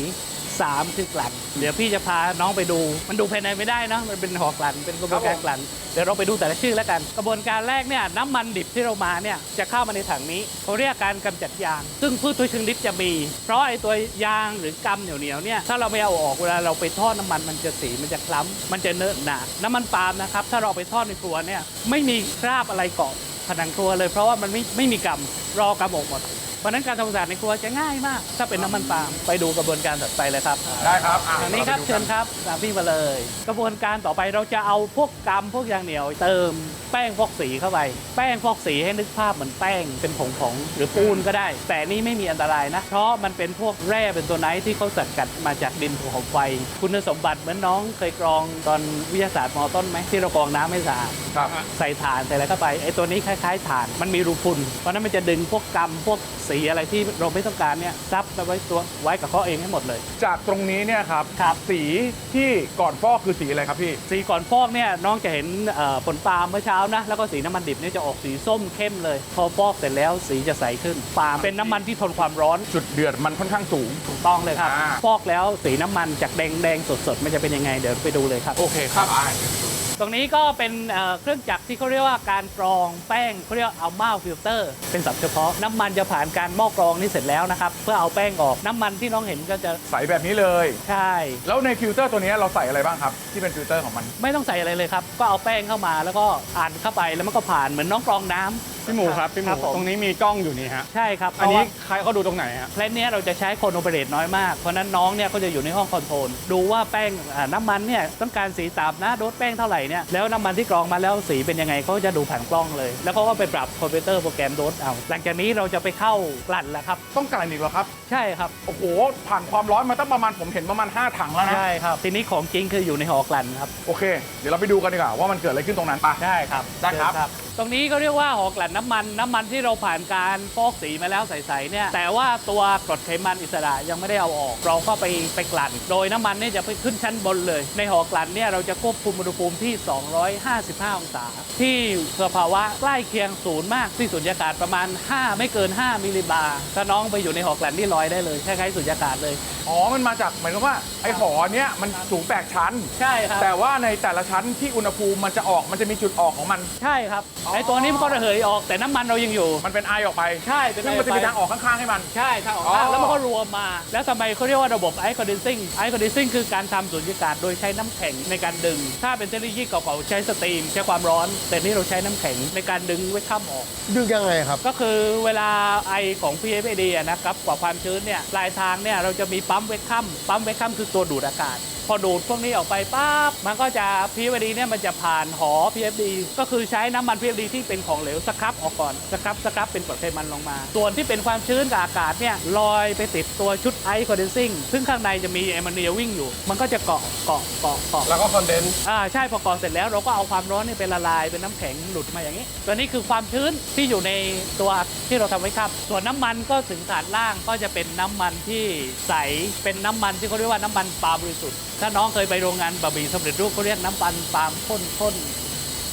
3. คือกลั่นเดี๋ยวพี่จะพาน้องไปดูมันดูภายในไม่ได้นะมันเป็นหอกลั่นเป็นกระบวนการกลั่นเดี๋ยวเราไปดูแต่ละชื่อแล้วกันกระบวนการแรกเนี่ยน้ำมันดิบที่เรามาเนี่ยจะเข้ามาในถังนี้เขาเรียกการกำจัดยางซึ่งพืชทุกชนิดจะมีเพราะไอ้ตัวยางหรือกำเหนียวๆเนี่ยถ้าเราไม่เอาออกเวลาเราไปทอดน้ำมันมันจะสีมันจะคล้ำมันจะเนอะหนาน้ำมันปาล์มนะครับถ้าเราไปทอดในครัวเนี่ยไม่มีคราบอะไรเกาะผนังครัวเลยเพราะว่ามันไม่มีกำรอกำออกหมดเพราะนั้นการทำความสะอาดในครัวจะง่ายมากถ้าเป็นน้ำมันปาล์มไปดูกระบวนการถัดไปเลยครับ ได้ครับ อันนี้ครับเชิญครับตามพี่มาเลย กระบวนการต่อไปเราจะเอาพวกกำพวกยางเหนียวเติมแป้งฟอกสีเข้าไปแป้งฟอกสีให้นึกภาพเหมือนแป้งเป็นผงๆหรือปูนก็ได้ แต่นี่ไม่มีอันตรายนะเพราะมันเป็นพวกแร่เป็นตัวไหนที่เขาสกัดมาจากดินภูเขาไฟคุณสมบัติเหมือนน้องเคยกรองตอนวิทยาศาสตร์ม.ต้นไหมที่เรากรองน้ำให้สะอาด ครับ ใส่ถ่านใส่อะไรเข้าไปไอ้ตัวนี้คล้ายๆถ่านมันมีรูพุนเพราะนั้นมันจะดึงพวกกำพวกสีอะไรที่เราไม่ต้องการเนี่ยซับไว้กับเขาเองให้หมดเลย จากตรงนี้เนี่ยครับ ครับ สีที่ก่อนฟอกคือสีอะไรครับพี่ สีก่อนฟอกเนี่ยน้องจะเห็นผลปาล์มเมื่อเช้านะแล้วก็สีน้ำมันดิบเนี่ยจะออกสีส้มเข้มเลย พอฟอกเสร็จแล้วสีจะใสขึ้นปาล์มเป็นน้ำมันที่ทนความร้อน จุดเดือดมันค่อนข้างสูง ถูกต้องเลยครับ อ่า ฟอกแล้วสีน้ำมันจากแดงสดๆมันจะเป็นยังไงเดี๋ยวไปดูเลยครับ โอเคครับ ตรงนี้ก็เป็นเครื่องจักรที่เขาเรียกว่าการกรองแป้งเขาเรียกอัลมาฟิลเตอร์เป็นศัพท์เฉพาะน้ำมันจะผ่านการหม้อกรองนี่เสร็จแล้วนะครับเพื่อเอาแป้งออกน้ำมันที่น้องเห็นก็จะ ใสแบบนี้เลย ใช่ แล้วในฟิลเตอร์ตัวนี้เราใส่อะไรบ้างครับ ที่เป็นฟิลเตอร์ของมัน ไม่ต้องใส่อะไรเลยครับก็เอาแป้งเข้ามาแล้วก็อ่านเข้าไปแล้วมันก็ผ่านเหมือนน้องกรองน้ำ พี่หมูครับพี่หมู ผม ตรงนี้มีกล้องอยู่นี่ฮะ ใช่ครับ อันนี้ เพราะว่า ใครเขาดูตรงไหนฮะ เพลนนี้เราจะใช้คนโอเปเรตน้อยมาก เพราะฉะนั้นน้องเนี่ยก็จะอยู่ในห้องคอนโทรลดูว่าแป้งน้ำมันเนี่ยต้องการสีตามนะโดสแป้งเท่าไหร่เนี่ยแล้วน้ำมันที่กรองมาแล้วสีเป็นยังไงเขาจะดูผ่านกล้องเลย แล้วเขาก็ไปปรับคอมพิวเตอร์โปรแกรมโดสเอาหลังจากนี้เราจะไปเข้ากลั่นแล้วครับ ต้องกลั่นอีกเหรอครับ ใช่ครับ โอ้โห ผ่านความร้อนมาตั้งประมาณผมเห็นประมาณ 5 ถังแล้วนะ ใช่ครับทีนี้ของจริงคืออยู่ในหอกลั่นครับ โอเค เดี๋ยวเราไปดูกันดีกว่าว่ามันเกิดอะไรขึ้นตรงนั้นไป ได้ครับ ได้ครับ เชิญตรงนี้ก็เรียกว่าหอกลั่นน้ำมันที่เราผ่านการฟอกสีมาแล้วใสๆเนี่ยแต่ว่าตัวกรดไขมันอิสระยังไม่ได้เอาออก เราก็ไปกลั่น โดยน้ำมันเนี่ยจะไปขึ้นชั้นบนเลย ในหอกลั่นเนี่ยเราจะควบคุมอุณหภูมิที่ 255 องศา ที่สภาวะใกล้เคียงศูนย์มากที่สุญญากาศประมาณ 5 ไม่เกิน 5 มิลลิบาร์ถ้าน้องไปอยู่ในหอกลั่นนี่ลอยได้เลยคล้ายๆสุญญากาศเลย อ๋อ มันมาจากหมายความว่าไอ้หอเนี้ยมันสูง8ชั้น ใช่ครับ แต่ว่าในแต่ละชั้นที่อุณหภูมิมันจะออกมันจะมีจุดออกของมัน ใช่ครับไอ้ตัวนี้มันก็ระเหยออกแต่น้ำมันเรายังอยู่ มันเป็นไอออกไป ใช่เป็น ซึ่ง ไอ มันจะมี ไป ทางออกข้างๆให้มัน ใช่ทางออก อ๋อ ข้างแล้วมันก็รวมมา แล้วทำไมเขาเรียกว่าระบบไอคอนดิซิ่งไอคอนดิซิ่งคือการทำสุญญากาศโดยใช้น้ำแข็งในการดึง ถ้าเป็นเทคโนโลยีเก่าๆใช้สตรีมใช้ความร้อน แต่นี่เราใช้น้ำแข็งในการดึงไว้ข้ามออก ดึงยังไงครับ ก็คือเวลาไอของ PFAD อะนะครับกว่าความชื้นเนี่ยปลายทางเนี่ยเราจะมีปั๊มเวกคัมคือตัวดูดอากาศ พอดูดพวกนี้ออกไปปั๊บมันก็จะ PFAD เนี่ยมันจะผ่านหอ PFD ก็คือใช้น้ำมัน PFD ที่เป็นของเหลวสครับออกก่อนสครับเป็นกรดไขมันลงมา ส่วนที่เป็นความชื้นกับอากาศเนี่ยลอยไปติดตัวชุดไอคอนเดนซิ่งซึ่งข้างในจะมีแอมโมเนียวิ่งอยู่ มันก็จะเกาะ แล้วก็คอนเดนซ์ ใช่พอเกาะเสร็จแล้วเราก็เอาความร้อนนี่เป็นละลายเป็นน้ำแข็งหลุดมาอย่างนี้ ตัวนี้คือความชื้นที่อยู่ในตัวที่เราทำไว้ครับ ส่วนน้ำมันก็ถึงฐานล่างก็จะเป็นน้ำมันที่ใสเป็นน้ำมันที่เขาเรียกว่าน้ำมันปาล์มบริสุทธิ์ถ้าน้องเคยไปโรงงานบะหมี่สำเร็จรูปเขาเรียกน้ำมันปาล์มข้น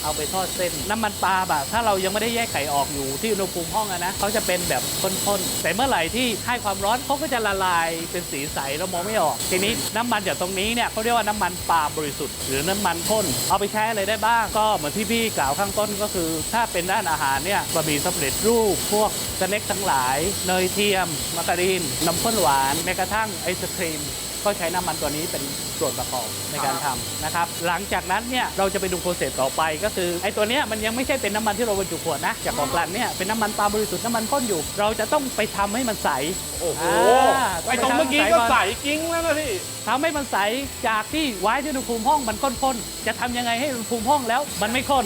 เอาไปทอดเส้นน้ำมันปลาแบบถ้าเรายังไม่ได้แยกไข่ออกอยู่ที่อุณหภูมิห้องนะเขาจะเป็นแบบข้นๆแต่เมื่อไหร่ที่ให้ความร้อนเขาก็จะละลายเป็นสีใสเรามองไม่ออกทีนี้น้ำมันจากตรงนี้เนี่ยเขาเรียกว่าน้ำมันปลาบริสุทธิ์หรือน้ำมันข้นเอาไปใช้อะไรได้บ้างก็เหมือนที่พี่กล่าวข้างต้นก็คือ ถ้าเป็นด้านอาหารเนี่ยบะหมี่สำเร็จรูปพวกสเน็คทั้งหลายเนยเทียมมาการีนน้ำข้นหวานแม้กระทั่งไอศครีมก็ใช้น้ำมันตัวนี้เป็นส่วนประกอบในการทำนะครับหลังจากนั้นเนี่ยเราจะไปดูโปรเซสต่อไปก็คือไอ้ตัวเนี้ยมันยังไม่ใช่เป็นน้ำมันที่เราบรรจุขวดนะจากของกลั่นเนี่ยเป็นน้ำมันปาล์มบริสุทธิ์น้ำมันข้นอยู่ เราจะต้องไปทำให้มันใส โอ้โห ต้ ไอ้ ง ตรง ปทำ เมื่อกี้ ให้ ก็ น ใสกิ้งแล้วนะพี่ ทำให้มันใสจากที่ไว้ที่อุณหภูมิห้องมันข้นๆจะทำยังไงให้อุณหภูมิห้องแล้วมันไม่ข้น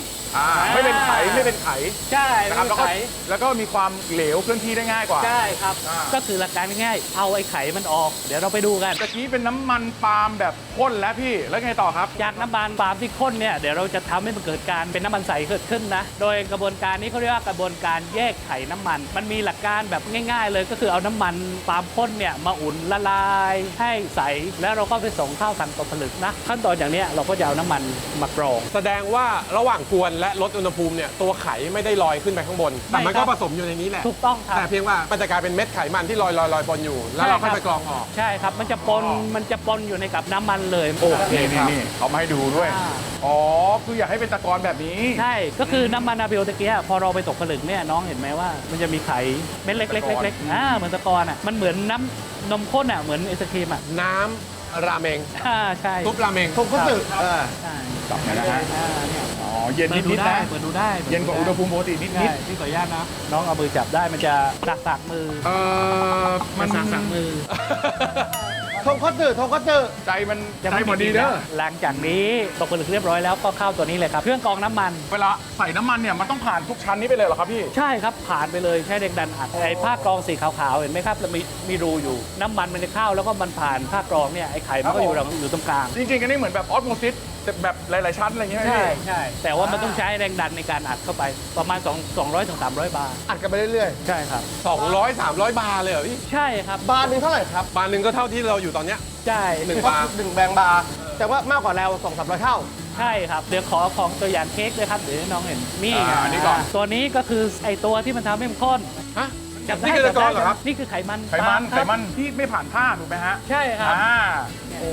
ไม่เป็นไขไม่เป็นไข ใช่ นะครับ ไม่ แล้วก็ ใส แล้วก็มีความเหลวเคลื่อนที่ได้ง่ายกว่า ใช่ครับ อ่า ก็คือหลักการง่ายๆเอาไอ้ไข่มันออก เดี๋ยวเราไปดูกัน ตะกี้เป็นน้ำมันปาล์มแบบข้นแล้วพี่ แล้วไงต่อครับ จากน้ำมันปาล์มที่ข้นเนี่ยเดี๋ยวเราจะทำให้มันเกิดการเป็นน้ำมันใสเกิดขึ้นนะโดยกระบวนการนี้เขาเรียกว่ากระบวนการแยกไข่น้ำมัน มันมีหลักการแบบง่าย ๆ เลยก็คือเอาน้ำมันปาล์มข้นเนี่ยมาอุ่นละลายให้ใสแล้วเราก็ไปส่งเข้าทางตัวผลึกนะขั้นตอนอย่างเนี้ยเราก็จะเอาน้ำมันมากรอง แสดงว่าระหว่างกวนและลดอุณหภูมิเนี่ยตัวไขไม่ได้ลอยขึ้นไปข้างบน แต่มันก็ผสมอยู่ในนี้แหละ ถูกต้องครับ แต่เพียงว่ามันจะกลายเป็นเม็ดไขมันที่ลอยปนอยู่ แล้วเราค่อยไปกรองออก ใช่ครับมันจะปนอยู่ในกับน้ำมันเลย โอเค นี่เอามาให้ดูด้วย อ่า อ๋อ คืออยากให้เป็นตะกอนแบบนี้ ใช่ก็คือน้ำมันอาเบลตะเกียพอเราไปตกผลึกเนี่ยน้องเห็นไหมว่ามันจะมีไข่เม็ดเล็กๆ ตะกอน เล็กๆเหมือนตะกอนอ่ะมันเหมือนน้ำนมข้นอ่ะเหมือนไอศครีมอ่ะ น้ำราเมง ใช่ ซุปราเมง ผมก็ตึก ใช่ จับไงนะฮะ เนี่ย อ๋อ เย็นนิดๆนะ เปิดดูได้ เย็นกว่าอุณหภูมิปกตินิด ใช่พี่ขออนุญาตนะน้องเอามือจับได้มันจะสักมือ ๆมัน สักมือ ทงคัตเตอร์ ใจมัน ยัง ใจ ไม่ หมดดีเด้อ หลังจากนี้ตกผลึกเรียบร้อยแล้วก็เข้าตัวนี้เลยครับเครื่องกรองน้ำมัน เวลาใส่น้ำมันเนี่ยมันต้องผ่านทุกชั้นนี้ไปเลยเหรอครับพี่ ใช่ครับผ่านไปเลยใช้แรงดันอัดไอ้ผ้ากรองสีขาวๆเห็นไหมครับแล้วมีรูอยู่น้ำมันมันจะเข้าแล้วก็มันผ่านผ้ากรองเนี่ยไอ้ไข่มันก็อยู่ตรงกลาง จริงๆอันนี้เหมือนแบบออสโมซิสแบบหลายๆชั้นอะไรอย่างเงี้ย ใช่ พี่ ใช่แต่ว่ามันต้องใช้แรงดันในการอัดเข้าไปประมาณ200ถึง300 บาร์ อัดกันไปเรื่อย ใช่ครับ 200-300 บาร์เลยเหรอพี่ ใช่ครับ ๆ บาร์หนึงเท่าไหร่ครับ บาร์หนึ่งก็เท่าที่เราอยู่ตอนเนี้ย ใช่ หนึ่ง ก็หนึ่งแบงบาร์แต่ว่ามากกว่าแล้ว200-300 เท่า ใช่ครับเดี๋ยวขอของตัวอย่างเค้กเลยครับเดี๋ยวให้น้องเห็นนี่ อันนี้ก่อน ตัวนี้ก็คือไอ้ตัวที่มันทำให้มันข้น ฮะ จับได้ นี่คือตะกอนเหรอครับ นี่คือไขมัน ไขมัน ครับ ที่ไม่ผ่านผ้าถูกไหมฮะ ใช่ครับ โอ้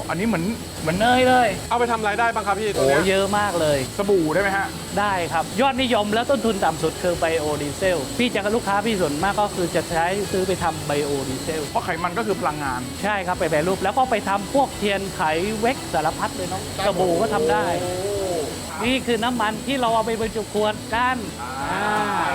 อันนี้เหมือน เนยเลย เอาไปทำอะไรได้บ้างครับพี่ตัว โอ้ เนี้ย เยอะมากเลย สบู่ได้ไหมฮะ ได้ครับ ยอดนิยมแล้วต้นทุนต่ำสุดคือไบโอดีเซลพี่จะกับลูกค้าพี่ส่วนมากก็คือจะใช้ซื้อไปทำไบโอดีเซล เพราะไขมันก็คือพลังงาน ใช่ครับไปแปรรูปแล้วก็ไปทำพวกเทียนไขเว็กสารพัดเลยเนาะสบู่ก็ทำได้ นี่คือน้ำมันที่เราเอาไปบรรจุขวดกัน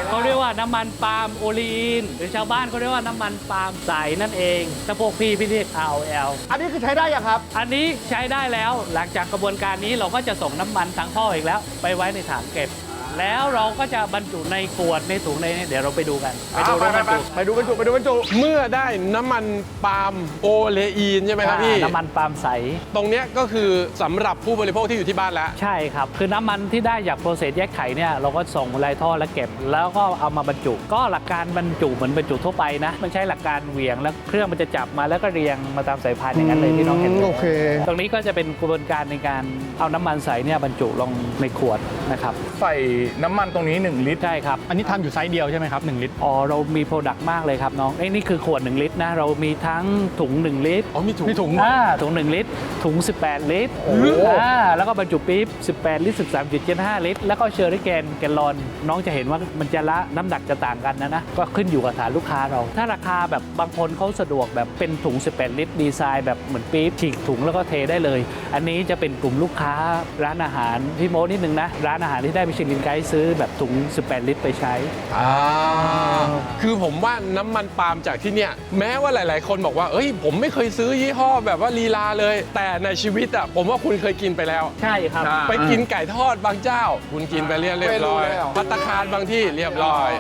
เขาเรียกว่าน้ำมันปาล์มโอลีนหรือชาวบ้านเขาเรียกว่าน้ำมันปาล์มใสนั่นเองแต่พวกพี่เรียก ROL อันนี้คือใช้ได้ยังครับ อันนี้ใช้ได้แล้วหลังจากกระบวนการนี้เราก็จะส่งน้ำมันทางท่ออีกแล้ว ไปไว้ในถังเก็บ แล้วเราก็จะบรรจุในขวดในถุงในนี้เดี๋ยวเราไปดูกันไปดูรถบรรจุ ไปดูบรรจุ เมื่อได้น้ำมันปาล์มโอเลอีนใช่ไหมครับพี่ น้ำมันปาล์มใส ตรงเนี้ยก็คือสำหรับผู้บริโภคที่อยู่ที่บ้านแล้ว ใช่ครับ คือน้ำมันที่ได้จากโปรเซสแยกไข่เนี่ยเราก็ส่งลายท่อแล้วเก็บ แล้วก็เอามาบรรจุ ก็หลักการบรรจุเหมือนบรรจุทั่วไปนะ มันใช้หลักการเหวี่ยงแล้วเครื่องมันจะจับมาแล้วก็เรียงมาตามสายพานอย่างนั้นเลยที่น้องเห็น โอเค ตรงนี้ก็จะเป็นกระบวนการในการเอาน้ำมันใสเนี่ยบรรจุลงในขวดนะครับ ใส่น้ำมันตรงนี้1 ลิตร ใช่ครับ อันนี้ทำอยู่ไซส์เดียวใช่ไหมครับ1ลิตร อ๋อเรามีโปรดักต์มากเลยครับน้องนี่คือขวด1ลิตรนะเรามีทั้งถุง1ลิตร อ๋อมีถุง ถุง1ลิตรถุง18ลิตรแล้วก็บรรจุปี๊บ18ลิตร 13.75 ลิตรแล้วก็เชอร์รี่แกลลอนน้องจะเห็นว่ามันจะละน้ำหนักจะต่างกันนะก็ขึ้นอยู่กับฐานลูกค้าเรา ถ้าราคาแบบบางคนเขาสะดวกแบบเป็นถุง18ลิตรดีไซน์แบบเหมือนปี๊บฉีกถุงแล้วก็เทได้เลย อันนี้จะเป็นกลุ่มลูกค้าร้านอาหารพี่โมนิดนึงนะร้านอาหารที่ได้มิชลินไกด์ซื้อแบบถุง18ลิตรไปใช้ คือผมว่าน้ำมันปาล์มจากที่เนี่ยแม้ว่าหลาย ๆ คนบอกว่าเอ้ยผมไม่เคยซื้อยี่ห้อแบบว่าลีลาเลย แต่ในชีวิตอ่ะผมว่าคุณเคยกินไปแล้ว ใช่ครับ ไปกินไก่ทอดบางเจ้า คุณกินไปเรียบร้อย ไม่รู้แล้ว ภัตตาคารบางที่เรียบร้อย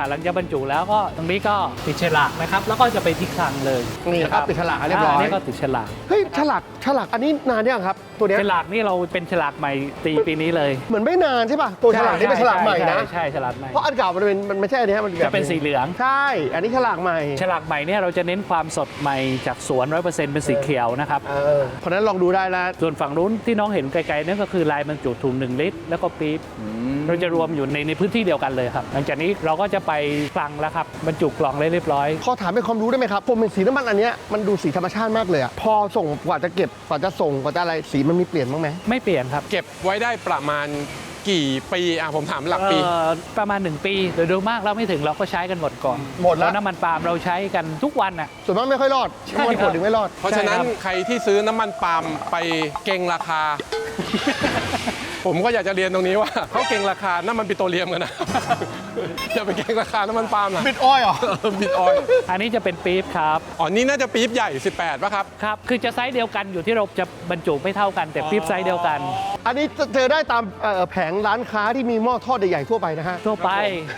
หลังจากบรรจุแล้วก็ตรงนี้ก็ติดฉลากนะครับแล้วก็จะไปที่คลังเลย นี่ครับติดฉลากให้เรียบร้อย นี่ก็ติดฉลาก เฮ้ยฉลากอันนี้นานยังครับ ตัวเนี้ย ฉลากนี่เราเป็นฉลากใหม่ปีนี้เลย เหมือนไม่นานใช่ป่ะตัวฉลากนี่เป็นฉลากใหม่นะ ใช่ฉลากใหม่ เพราะอันเก่ามันไม่ใช่อันนี้มัน จะเป็นสีเหลือง ใช่ อันนี้ฉลากใหม่ ฉลากใหม่เนี่ยเราจะเน้นความสดใหม่จากสวน 100% เป็นสีเขียวนะครับ เพราะฉะนั้นลองดูได้แล้ว ส่วนฝั่งนู้นที่น้องเห็นไกลๆนั่นก็คือลายบรรจุถุง1ลิตรแล้วก็ปี๊บเราจะรวมอยู่ในพื้นที่เดียวกันเลยครับหลังจากนี้เราก็จะไปคลังแล้วครับบรรจุกล่องเรียบร้อย ขอถามเป็นความรู้ได้ไหมครับผมเป็นสีน้ำมันอันเนี้ยมันดูสีธรรมชาติมากเลยอะพอส่งกว่าจะเก็บกว่าจะส่งกว่าจะอะไรสีมันมีเปลี่ยนบ้างไหม ไม่เปลี่ยนครับ เก็บไว้ได้ประมาณกี่ปีผมถามหลักปี ประมาณ1 ปีโดยมากเราไม่ถึงเราก็ใช้กันหมดก่อน หมดแล้ว เพราะน้ำมันปาล์มเราใช้กันทุกวันน่ะ ส่วนมากไม่ค่อยรอด ใช่ น้ำมัน ค ข รับ วดถึงไม่รอด เพราะฉะนั้น ใช่ครับ ใครที่ซื้อน้ำมันปาล์มไปเก่งราคา ผมก็อยากจะเรียนตรงนี้ว่า เขาเก่งราคาน้ำมันปิโตรเลียมกันนะ อย่าไปเก่งราคาน้ำมันปาล์มนะ บิดอ้อยเหรอ บิดออยล์ อันนี้จะเป็นปี๊บครับ อ๋อนี่น่าจะปี๊บใหญ่ 18ป่ะครับ ครับ คือจะไซส์เดียวกันอยู่ที่เราจะบรรจุไม่เท่ากันแต่ปี๊บไซส์เดียวกัน อันนี้เจอได้ตามแผงร้านค้าที่มีหม้อทอดใหญ่ๆทั่วไปนะฮะ ทั่วไป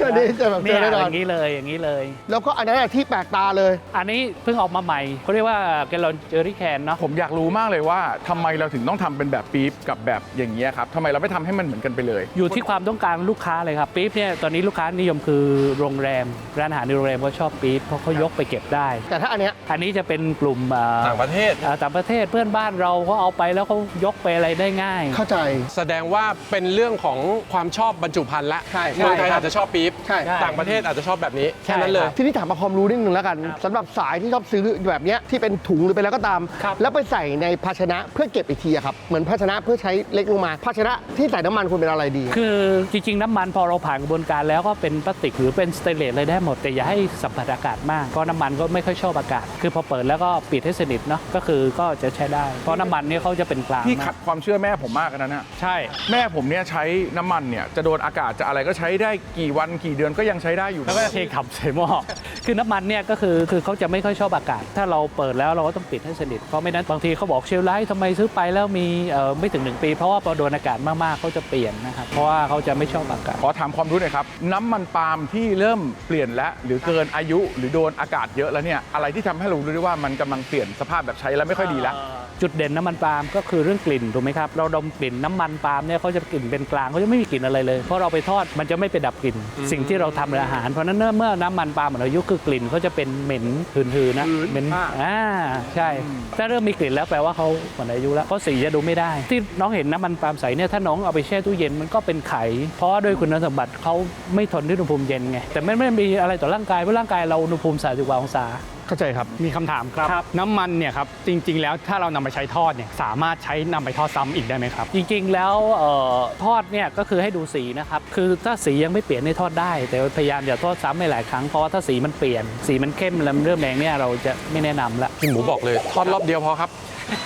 อันนี้จะแบบ เนี่ เจอย แน่นอน อย่างนี้เลยอย่างนี้เลย แล้วก็อันนั้นอะที่แปลกตาเลย อันนี้เพิ่งออกมาใหม่เขาเรียกว่าแกลลอนเจอรี่แคนเนาะ ผมอยากรู้มากเลยว่าทำไมเราถึงต้องทำเป็นแบบปี๊บกับแบบอย่างเงี้ยครับทำไมเราไม่ทำให้มันเหมือนกันไปเลย อยู่ที่ความต้องการลูกค้าเลยครับปี๊บเนี่ยตอนนี้ลูกค้านิยมคือโรงแรมร้านอาหารในโรงแรมก็ชอบปี๊บเพราะเขายกไปเก็บได้ แต่ถ้าอันเนี้ย อันนี้จะเป็นกลุ่ม ต่างประเทศ ต่างประเทศเพื่อนบ้านเราก็เอาไปแล้วเขายกไปอะไรได้ง่าย เข้าใจ แสดงว่าเป็นเรื่องของความชอบบรรจุภัณฑ์ละ ใช่ เมืองไทย ใช่ครับ อาจจะชอบปี๊บ ใช่ ต่างประเทศอาจจะชอบแบบนี้แค่นั้น ใช่ เลย ครับ ทีนี้ถามมาความรู้นิดนึงแล้วกัน ครับ สำหรับสายที่ชอบซื้อแบบเนี้ยที่เป็นถุงหรือเป็นอะไรก็ตาม ครับ แล้วไปใส่ในภาชนะเพื่อเก็บอีกทีอะครับเหมือนภาชนะเพื่อใช้เล็กลงมา ภาชนะที่ใส่น้ำมันควรเป็นอะไรดี คือจริงๆ น้ำมันพอเราผ่านกระบวนการแล้วก็เป็นพลาสติกหรือเป็นสเตนเลสอะไรได้หมด แต่อย่าให้สัมผัสอากาศมากเพราะน้ำมันก็ไม่ค่อยชอบอากาศ คือพอเปิดแล้วก็ปิดให้สนิทเนาะก็คือก็จะใช้ได้ เพราะน้ำมันเนี่ยเขาจะเป็นกลาง พี่ มา ขั ก ดความเชื่อแม่ผมมากนะเนี่ย ใช่ แม่ผมเนี่ยใช้น้ำมันเนี่ยจะโดนอากาศจะอะไรก็ใช้ได้กี่วันกี่เดือนก็ยังใช้ได้อยู่ แล้วก็เทขับใส่หม้อ คือน้ำมันเนี่ยก็คือเขาจะไม่ค่อยชอบอากาศ ถ้าเราเปิดแล้วเราก็ต้องปิดให้สนิท เพราะไม่นั้นบางทีเขาบอกเชลไลท์ทำไมซื้อไปแล้วมีไม่ถึง 1 ปี เพราะว่าพอโดนอากาศมากๆเขาจะเปลี่ยนนะครับ เพราะว่าเขาจะไม่ชอบอากาศ ขอถามความรู้หน่อยครับ น้ำมันปาล์มที่เริ่มเปลี่ยนแล้วหรือเกินอายุหรือโดนอากาศเยอะแล้วเนี่ยอะไรที่ทำให้เรารู้ได้ว่ามันกำลังเปลี่ยนสภาพแบบใช้แล้วไม่ค่อยดีแล้ว จุดเด่นน้ำมันปาล์มก็คือเรื่องกลิ่นถูกไหมครับ เราดมกลิ่นน้ำมันปาล์มเนี่ยเขาจะกลิ่นเป็นกลางเขาจะไม่มีกลิ่นอะไรเลย เพราะเราไปทอดมันจะไม่ไปดับกลิ่น สิ่งที่เราทำในอาหาร เพราะฉะนั้นเมื่อน้ำมันปาล์มหมดอายุคือกลิ่นเขาจะเป็นเหม็นหืนๆนะเหม็นใช่ ถ้าเริ่มมีกลิ่นแล้วแปลว่าเขาหมดอายุแล้วเพราะสีจะดูไม่ได้ ที่น้องเห็นน้ำมันปาล์มใสเนี่ยถ้าน้องเอาไปแช่ตู้เย็นมันก็เป็นไขเพราะด้วยคุณสมบัติเขาไม่ทนที่อุณหภูมิเย็นไงแต่ไม่มีอะไรต่อร่างกายเพราะร่างกายเราอุณหภูมิ30 กว่าองศา เข้าใจครับ มีคำถามครับ น้ำมันเนี่ยครับจริง ๆ แล้วถ้าเรานำไปใช้ทอดเนี่ยสามารถใช้นำไปทอดซ้ำอีกได้ไหมครับ จริงๆแล้วทอดเนี่ยก็คือให้ดูสีนะครับคือถ้าสียังไม่เปลี่ยนให้ทอดได้ แต่พยายามอย่าทอดซ้ำไม่หลายครั้งเพราะว่าถ้าสีมันเปลี่ยนสีมันเข้มแล้วมันเริ่มแดงเนี่ยเราจะไม่แนะนำละ พี่หมูบอกเลยทอดรอบเดียวพอครับ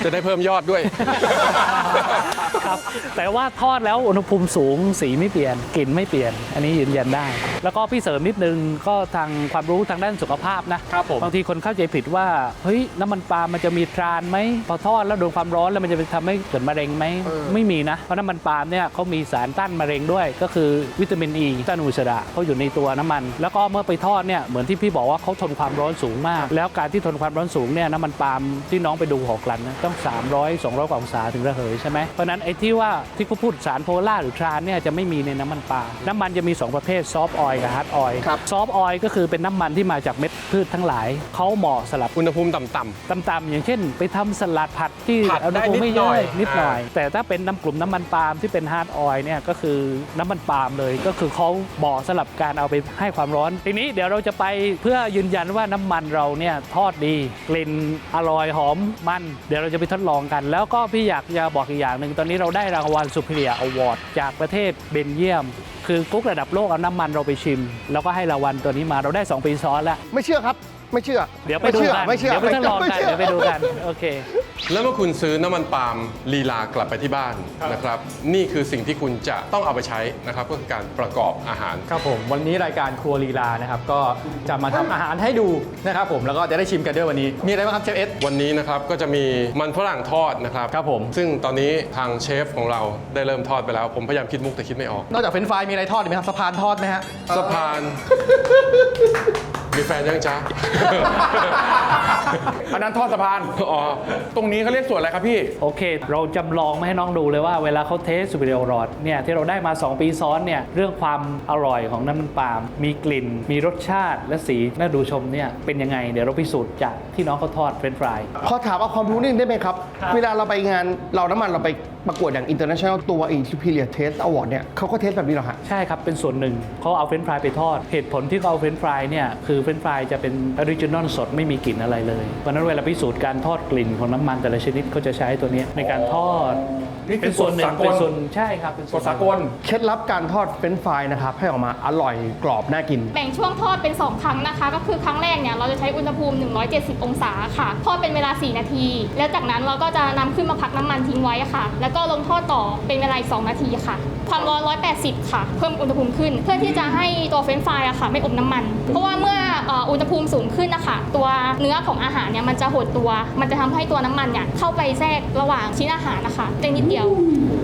จะได้เพิ่มยอดด้วย ครับแต่ว่าทอดแล้วอุณหภูมิสูงสีไม่เปลี่ยนกลิ่นไม่เปลี่ยน อันนี้ยืนยันได้ แล้วก็พี่เสริมนิดนึงก็ทางความรู้ทางด้านสุขภาพนะครับ ผม บางทีคนเข้าใจผิดว่าเฮ้ยน้ำมันปาล์มมันจะมีตราไหมพอทอดแล้วโดนความร้อนแล้วมันจะไปทำให้เกิดมะเร็งไหมไม่มีนะเพราะน้ำมันปาล์มเนี่ยเขามีสารต้านมะเร็งด้วย ก็คือวิตามินอ e ีต้านอนุมูลอิสระเขาอยู่ในตัวน้ำมัน แล้วก็เมื่อไปทอดเนี่ยเหมือนที่พี่บอกว่าเขาทนความร้อนสูงมาก แล้วการที่ทนความร้อนสูงเนี่ยน้ำมันปาล์มที่น้องไปดูหอกลั่นนะต้อง200 กว่าองศาถึงระเหยใช่ไหมเพราะฉะนั้นไอ้ที่ว่าที่เขาพูดสารโพล่าหรือทรานเนี่ยจะไม่มีในน้ำมันปาล์มน้ำมันจะมี 2 ประเภทซอฟต์ออยล์กับฮาร์ดออยล์ ครับ ซอฟต์ออยล์ก็คือเป็นน้ำมันที่มาจากเม็ดพืชทั้งหลายเขาเหมาะสำหรับ อุณหภูมิต่ำ ต่ำๆอย่างเช่น ไปทำสลัดผัดที่ ผัด อุณหภูมิไม่ ได้นิดหน่ เย อย อะนิดหน่อย แต่ถ้าเป็นน้ำกลุ่มน้ำมันปาล์มที่เป็นฮาร์ดออยล์เนี่ยก็คือน้ำมันปาล์มเลยก็คือเขาเหมาะสำหรับการเอาไปให้ความร้อน ทีนี้เดี๋ยวเราจะไปเพื่อยืนยันว่าน้ำมันเราเนี่ยทอดดีกลิ่นอร่อยหอมมันเดี๋ยวเราจะไปทดลองกัน แล้วก็พี่อยากจะบอกอีกอย่างหนึ่งตอนนี้เราได้รางวัล Superior Award จากประเทศเบลเยียม คือกุ๊กระดับโลกเอาน้ำมันเราไปชิม แล้วก็ให้รางวัลตัวนี้มาเราได้ 2 ปีซ้อนแล้ว ไม่เชื่อครับ ไม่เชื่อ เดี๋ยวไปดูกัน ไม่เชื่อ เดี๋ยวไปทดลองกัน ไม่เชื่อ เดี๋ยวไปดูกันโอเค ๆ แล้วเมื่อคุณซื้อน้ำมันปาล์มลีลากลับไปที่บ้านนะครับนี่คือสิ่งที่คุณจะต้องเอาไปใช้นะครับก็คือการประกอบอาหาร ครับผมวันนี้รายการครัวลีลานะครับก็จะมาทำอาหารให้ดูนะครับผมแล้วก็จะได้ชิมกันด้วยวันนี้ มีอะไรบ้างครับเชฟเอส วันนี้นะครับก็จะมีมันฝรั่งทอดนะครับ ครับผม ซึ่งตอนนี้ทางเชฟของเราได้เริ่มทอดไปแล้ว ผมพยายามคิดมุกแต่คิดไม่ออก นอกจากเฟรนช์ฟรายมีอะไรทอดอีกไหมครับสะพานทอดไหมฮะ สะพาน มีแฟนยังจ๊ะ อันนั้นทอดสะพาน อ๋อ ตรงนี้เขาเรียกส่วนอะไรครับพี่ โอเค เราจำลองมาให้น้องดูเลยว่าเวลาเขาเทส Superior Award เนี่ยที่เราได้มา 2 ปีซ้อนเนี่ยเรื่องความอร่อยของน้ำมันปาล์มมีกลิ่น มีรสชาติและสีน่าดูชมเนี่ยเป็นยังไง เดี๋ยวเราพิสูจน์จากที่น้องเขาทอดเฟรนช์ฟราย ขอถามเอาความรู้นิดนึงได้ไหมครับ เวลาเราไปงานเราน้ำมันเราไปประกวดอย่าง International ตัว Superior Taste Award เนี่ยเขาก็เทสแบบนี้เหรอฮะ ใช่ครับ เป็นส่วนหนึ่งเขาเอาเฟรนช์ฟรายไปทอด เหตุผลที่เขาเอาเฟรนช์ฟรายเนี่ยคือเฟรนช์ฟรายจะเป็นออริจินอลสดไม่มีกลิ่นอะไรเลย เพราะฉะนั้นเวลาพิสูจน์การทอดกลิ่นของน้ำมันแต่ละชนิดเขาจะใช้ตัวนี้ในการทอด นี่คือ เป็นส่วนหนึ่ง กฎสากล เป็นส่วนใช่ครับเป็นส่ ก ว ฎ น สากล เคล็ดลับการทอดเฟรนช์ฟรายนะครับให้ออกมาอร่อยกรอบน่ากิน แบ่งช่วงทอดเป็น 2 ครั้งนะคะ ก็คือครั้งแรกเนี่ยเราจะใช้อุณหภูมิ 170 องศาค่ะ ทอดเป็นเวลา 4 นาที แล้วจากนั้นเราก็จะนำขึ้นมาพักน้ำมันทิ้งไว้ค่ะ แล้วก็ลงทอดต่อเป็นเวลาอีก 2 นาทีค่ะ ความร้อน 180 ค่ะ เพิ่มอุณหภูมิขึ้น เพื่อที่จะให้ตัวเฟรนช์ฟรายอะค่ะไม่อมน้ำมัน เพราะว่าเมื่ออุณหภูมิสูงขึ้นนะคะตัวเนื้อของอาหารเนี่ยมันจะหดตัว มันจะทำให้ตัวน้ำมันเนี่ยเข้าไปแทรกระหว่างชิ้นอาหารนะคะเพียงนิดเดียว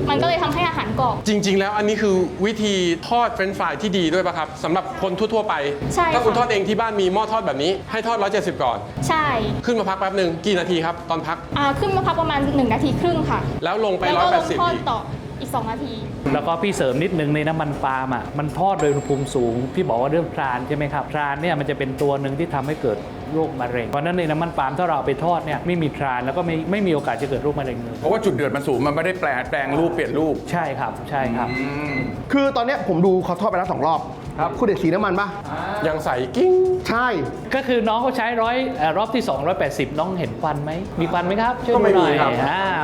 มันก็เลยทำให้อาหารกรอบ จริง ๆ แล้วอันนี้คือวิธีทอดเฟรนช์ฟรายที่ดีด้วยป่ะครับสำหรับคนทั่ว ๆ ไป ใช่ค่ะ ถ้าคุณทอดเองที่บ้านมีหม้อทอดแบบนี้ ให้ทอด 170 ก่อน ใช่ ขึ้นมาพักแป๊บหนึ่งกี่นาทีครับ ตอนพัก ขึ้นมาพักประมาณ 1 นาทีครึ่งค่ะ แล้วลงไป แล้วก็ลงทอด 180อีก ต่ออีก 2 นาที แล้วก็พี่เสริมนิดนึงในน้ำมันปาล์มอ่ะมันทอดโดยอุณหภูมิสูง พี่บอกว่าเรื่องทรานใช่ไหมครับทรานเนี่ยมันจะเป็นตัวหนึ่งที่ทำให้เกิดโรคมะเร็งเพราะฉะนั้นในน้ำมันปาล์มถ้าเราเอาไปทอดเนี่ยไม่มีทรานแล้วก็ไม่มีโอกาสจะเกิดโรคมะเร็งเลย เพราะว่าจุดเดือดมันสูง มันไม่ได้แปลงรูปเปลี่ยนรูป ใช่ครับใช่ครับ คือตอนเนี้ยผมดูเขาทอดไปแล้ว2 รอบครับคุณเด็กสีน้ำมันปะ ยังใส่กิ้ง ใช่ ก็คือน้องเขาใช้รอบที่ 280 น้องเห็นควันไหมมีควันไหมครับช่วย ก็ไม่ ดูหน่อย มีครับ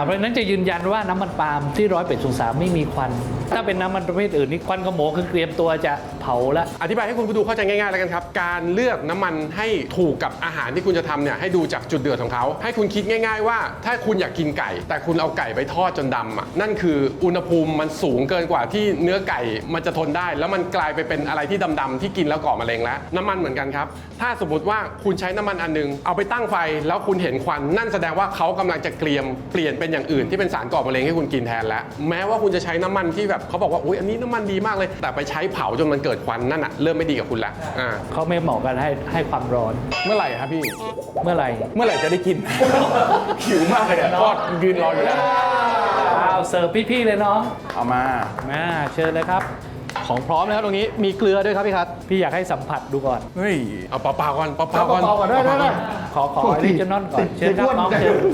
เพราะฉะนั้นจะยืนยันว่าน้ำมันปาล์มที่180 องศาไม่มีควัน ถ้าเป็นน้ำมันประเภทอื่นนี่ควันขโมงคือเตรียมตัวจะเผาแล้ว อธิบายให้คุณผู้ดูเข้าใจง่ายๆแล้วกันครับ การเลือกน้ำมันให้ถูกกับอาหารที่คุณจะทำเนี่ยให้ดูจากจุดเดือดของเขา ให้คุณคิดง่าย ๆ ว่าถ้าคุณอยากกินไก่ แต่คุณเอาไก่ไปทอดจนดำอ่ะนั่นคืออุณหภูมิมันสูงเกินกว่าที่เนื้อไก่มันจะทนได้ แล้วมันกลายไปเป็นอะไรที่ดำๆที่กินแล้วก่อมะเร็งแล้วน้ำมันเหมือนกันครับ ถ้าสมมติว่าคุณใช้น้ำมันอันนึงเอาไปตั้งไฟแล้วคุณเห็นควันนั่นแสดงว่าเขากำลังจะเปลี่ยนเป็นอย่างอื่นที่เป็นสารก่อมะเร็งให้คุณกินแทนแล้วแม้ว่าคุณจะใช้น้ำมันที่แบบเขาบอกว่าอุ๊ยอันนี้น้ำมันดีมากเลย แต่ไปใช้เผาจนมันเกิดควันนั่นอ่ะเริ่มไม่ดีกับคุณแล้วอ่า เขาไม่เหมาะกันให้ความร้อน เมื่อไหร่ครับพี่ เมื่อไหร่ เมื่อไหร่จะได้กิน หิวมากเลยเนี่ยทอดยืนรออยู่แล้ว เสิร์ฟพี่ๆเลยน้อง เอามา เชิญเลยครับ ของพร้อมนะครับตรงนี้มีเกลือด้วยครับพี่คัท พี่อยากให้สัมผัสดูก่อน เฮ้ย เอาเปล่าๆก่อนเปล่าๆก่อน เบาๆก่อนได้ ขอออริจินอลก่อนเชิญครับน้อ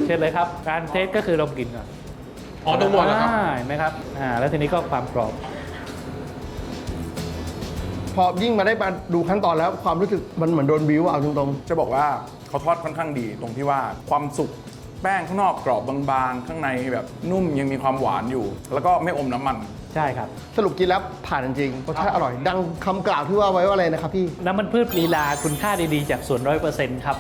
งเชิญเลยครับการเทสก็คือเรากินก่อน อ๋อตรงหมดแล้วครับ เห็นไหมครับแล้วทีนี้ก็ความกรอบ พอ อยิ่งมาได้มาดูขั้นตอนแล้วความรู้สึกมันเหมือนโดนบิวเอาตรง จะบอกว่าเขาทอดค่อนข้างดีตรงที่ว่าความสุกแป้งข้างนอกกรอบบางๆ ข้างในแบบนุ่มยังมีความหวานอยู่ แล้วก็ไม่อมน้ำมัน ใช่ครับ ๆ สรุปกินแล้วผ่านจริงๆรสชาติอร่อย ดังคำกล่าวที่ว่าไว้ว่าอะไรนะครับพี่ น้ำมันพืชลีลาคุณค่าดีๆจากส่วน100%ครับ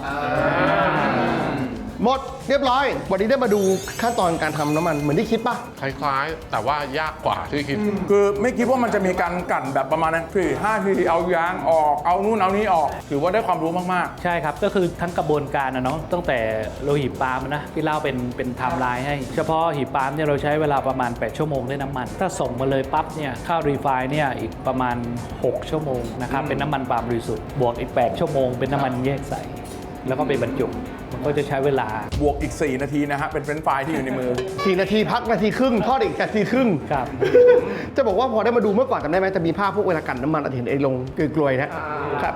หมดเรียบร้อย วันนี้ได้มาดูขั้นตอนการทำน้ำมันเหมือนที่คิดป่ะ คล้ายๆ แต่ว่ายากกว่าที่คิด คือไม่คิดว่ามันจะมีการกลั่นแบบประมาณนั้นคือ5 ทีเอายางออกเอานู่นเอานี้ออกถือว่าได้ความรู้มาก ใช่ครับ ก็คือทั้งกระบวนการนะเนาะตั้งแต่เราหีบปาล์มนะที่เล่าเป็นไทม์ไลน์ให้ เฉพาะหีบปาล์มเนี่ยเราใช้เวลาประมาณ8ชั่วโมงได้น้ำมัน ถ้าส่งมาเลยปั๊บเนี่ยข้าวรีไฟน์เนี่ยอีกประมาณ6ชั่วโมงนะครับเป็นน้ำมันปาล์มบริสุทธิ์บวกอีก8ชั่วโมงเป็นน้ำมันแยกใสแล้วก็ไปบรรจุมันก็จะใช้เวลา ๆ บวกอีก 4 นาทีนะฮะเป็นเฟรนช์ฟรายที่อยู่ในมือ 4 นาทีพักนาทีครึ่งทอดอีกนาทีครึ่ง ครับ จะบอกว่าพอได้มาดูเมื่อก่อนจำได้ไหมจะมีภาพพวกเวลากันน้ำมันเราจะเห็นไอ้ลงกลวยๆนะ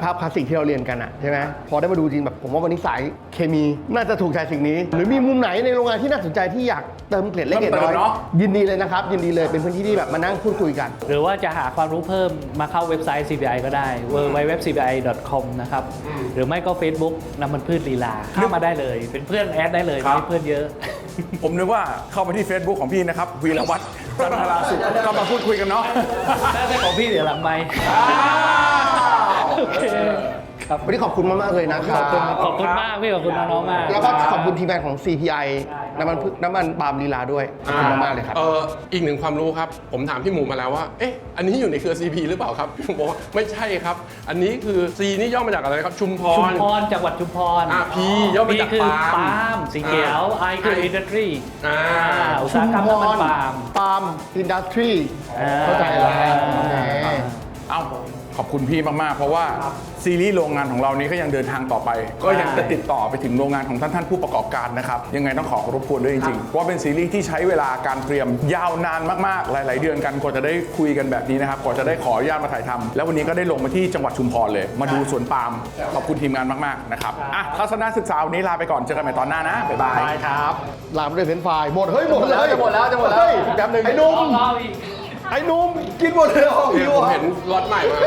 ภาพคลาสสิกที่เราเรียนกันอะใช่ไหมพอได้มาดูจริงแบบผมว่าวันนี้สายเคมีน่าจะถูกใจสิ่งนี้ หรือมีมุมไหนในโรงงานที่น่าสนใจที่อยากเติมเกล็ดเล็กเกล็ดน้อย เติมเนาะ ยินดีเลยนะครับยินดีเลยเป็นพื้นที่ที่แบบมานั่งพูดคุยกัน หรือว่าจะหาความรู้เพิ่มมาเข้าเว็บไซต์ CPI ก็ได้ www.cpi.com นะครับหรือไม่ก็ Facebook น้ำมันพืชลีลาเข้ามาได้เลยเป็นเพื่อนแอดได้เลยมีเพื่อนเยอะ ผมนึกว่าเข้าไปที่ Facebook ของพี่นะครับวีรวัฒน์จันทราสุขก็มาพูดคุยกันเนาะ น่าจะของพี่เดี๋ยวหลังไมค์โอเคครับ วันนี้ขอบคุณมากๆเลยนะครับ ขอบคุณมากพี่ขอบคุณน้องๆมาก แล้วก็ขอบคุณทีมงานของ CPI น้ำมันปาล์มลีลาด้วยขอบคุณมากๆเลยครับ อีกหนึ่งความรู้ครับ ผมถามพี่หมูมาแล้วว่า เอ๊ะ อันนี้อยู่ในเครือ CP หรือเปล่าครับพี่หมูบอกว่าไม่ใช่ครับ อันนี้คือ C นี่ย่อมาจากอะไรครับ ชุมพ ชุม ร พรจังหวัดชุมพร P ย่อมา P จาก คือ ปา ปา ล์ม ล์มสีเขียว I คือ I industry อุต ชุ สาห ม กรรม พ น้ำมัน ร ปาล์ม ปาล์มอินดัสทรี อ่า เข้าใจแล้วโอเค เอ้าขอบคุณพี่มาก ๆ เพราะว่าซีรีส์โรงงานของเรานี้ก็ยังเดินทางต่อไป ก็ยังจะติดต่อไปถึงโรงงานของท่านผู้ประกอบการนะครับ ยังไงต้องขอรบกวนด้วยจริงๆเพราะว่าเป็นซีรีส์ที่ใช้เวลาการเตรียมยาวนานมาก ๆ หลาย ๆ เดือนกันกว่าจะได้คุยกันแบบนี้นะครับกว่าจะได้ขออนุญาตมาถ่ายทำแล้ววันนี้ก็ได้ลงมาที่จังหวัดชุมพรเลย มาดูสวนปาล์มขอบคุณทีมงานมาก ๆ นะครับอ่ะทัศนศึกษาวันนี้ลาไปก่อนเจอกันใหม่ตอนหน้านะบ๊ายบาย ไปครับ ลามด้วยเฟรนช์ฟรายหมดเฮ้ยหมดเลย จะหมดแล้ว เฮ้ย แป๊บนึง ไอ้หนุ่มไอ้หนุ่มกินหมดเลยเหรอ เนี่ย หิว ผม อ่ะ เห็นรถใหม่มา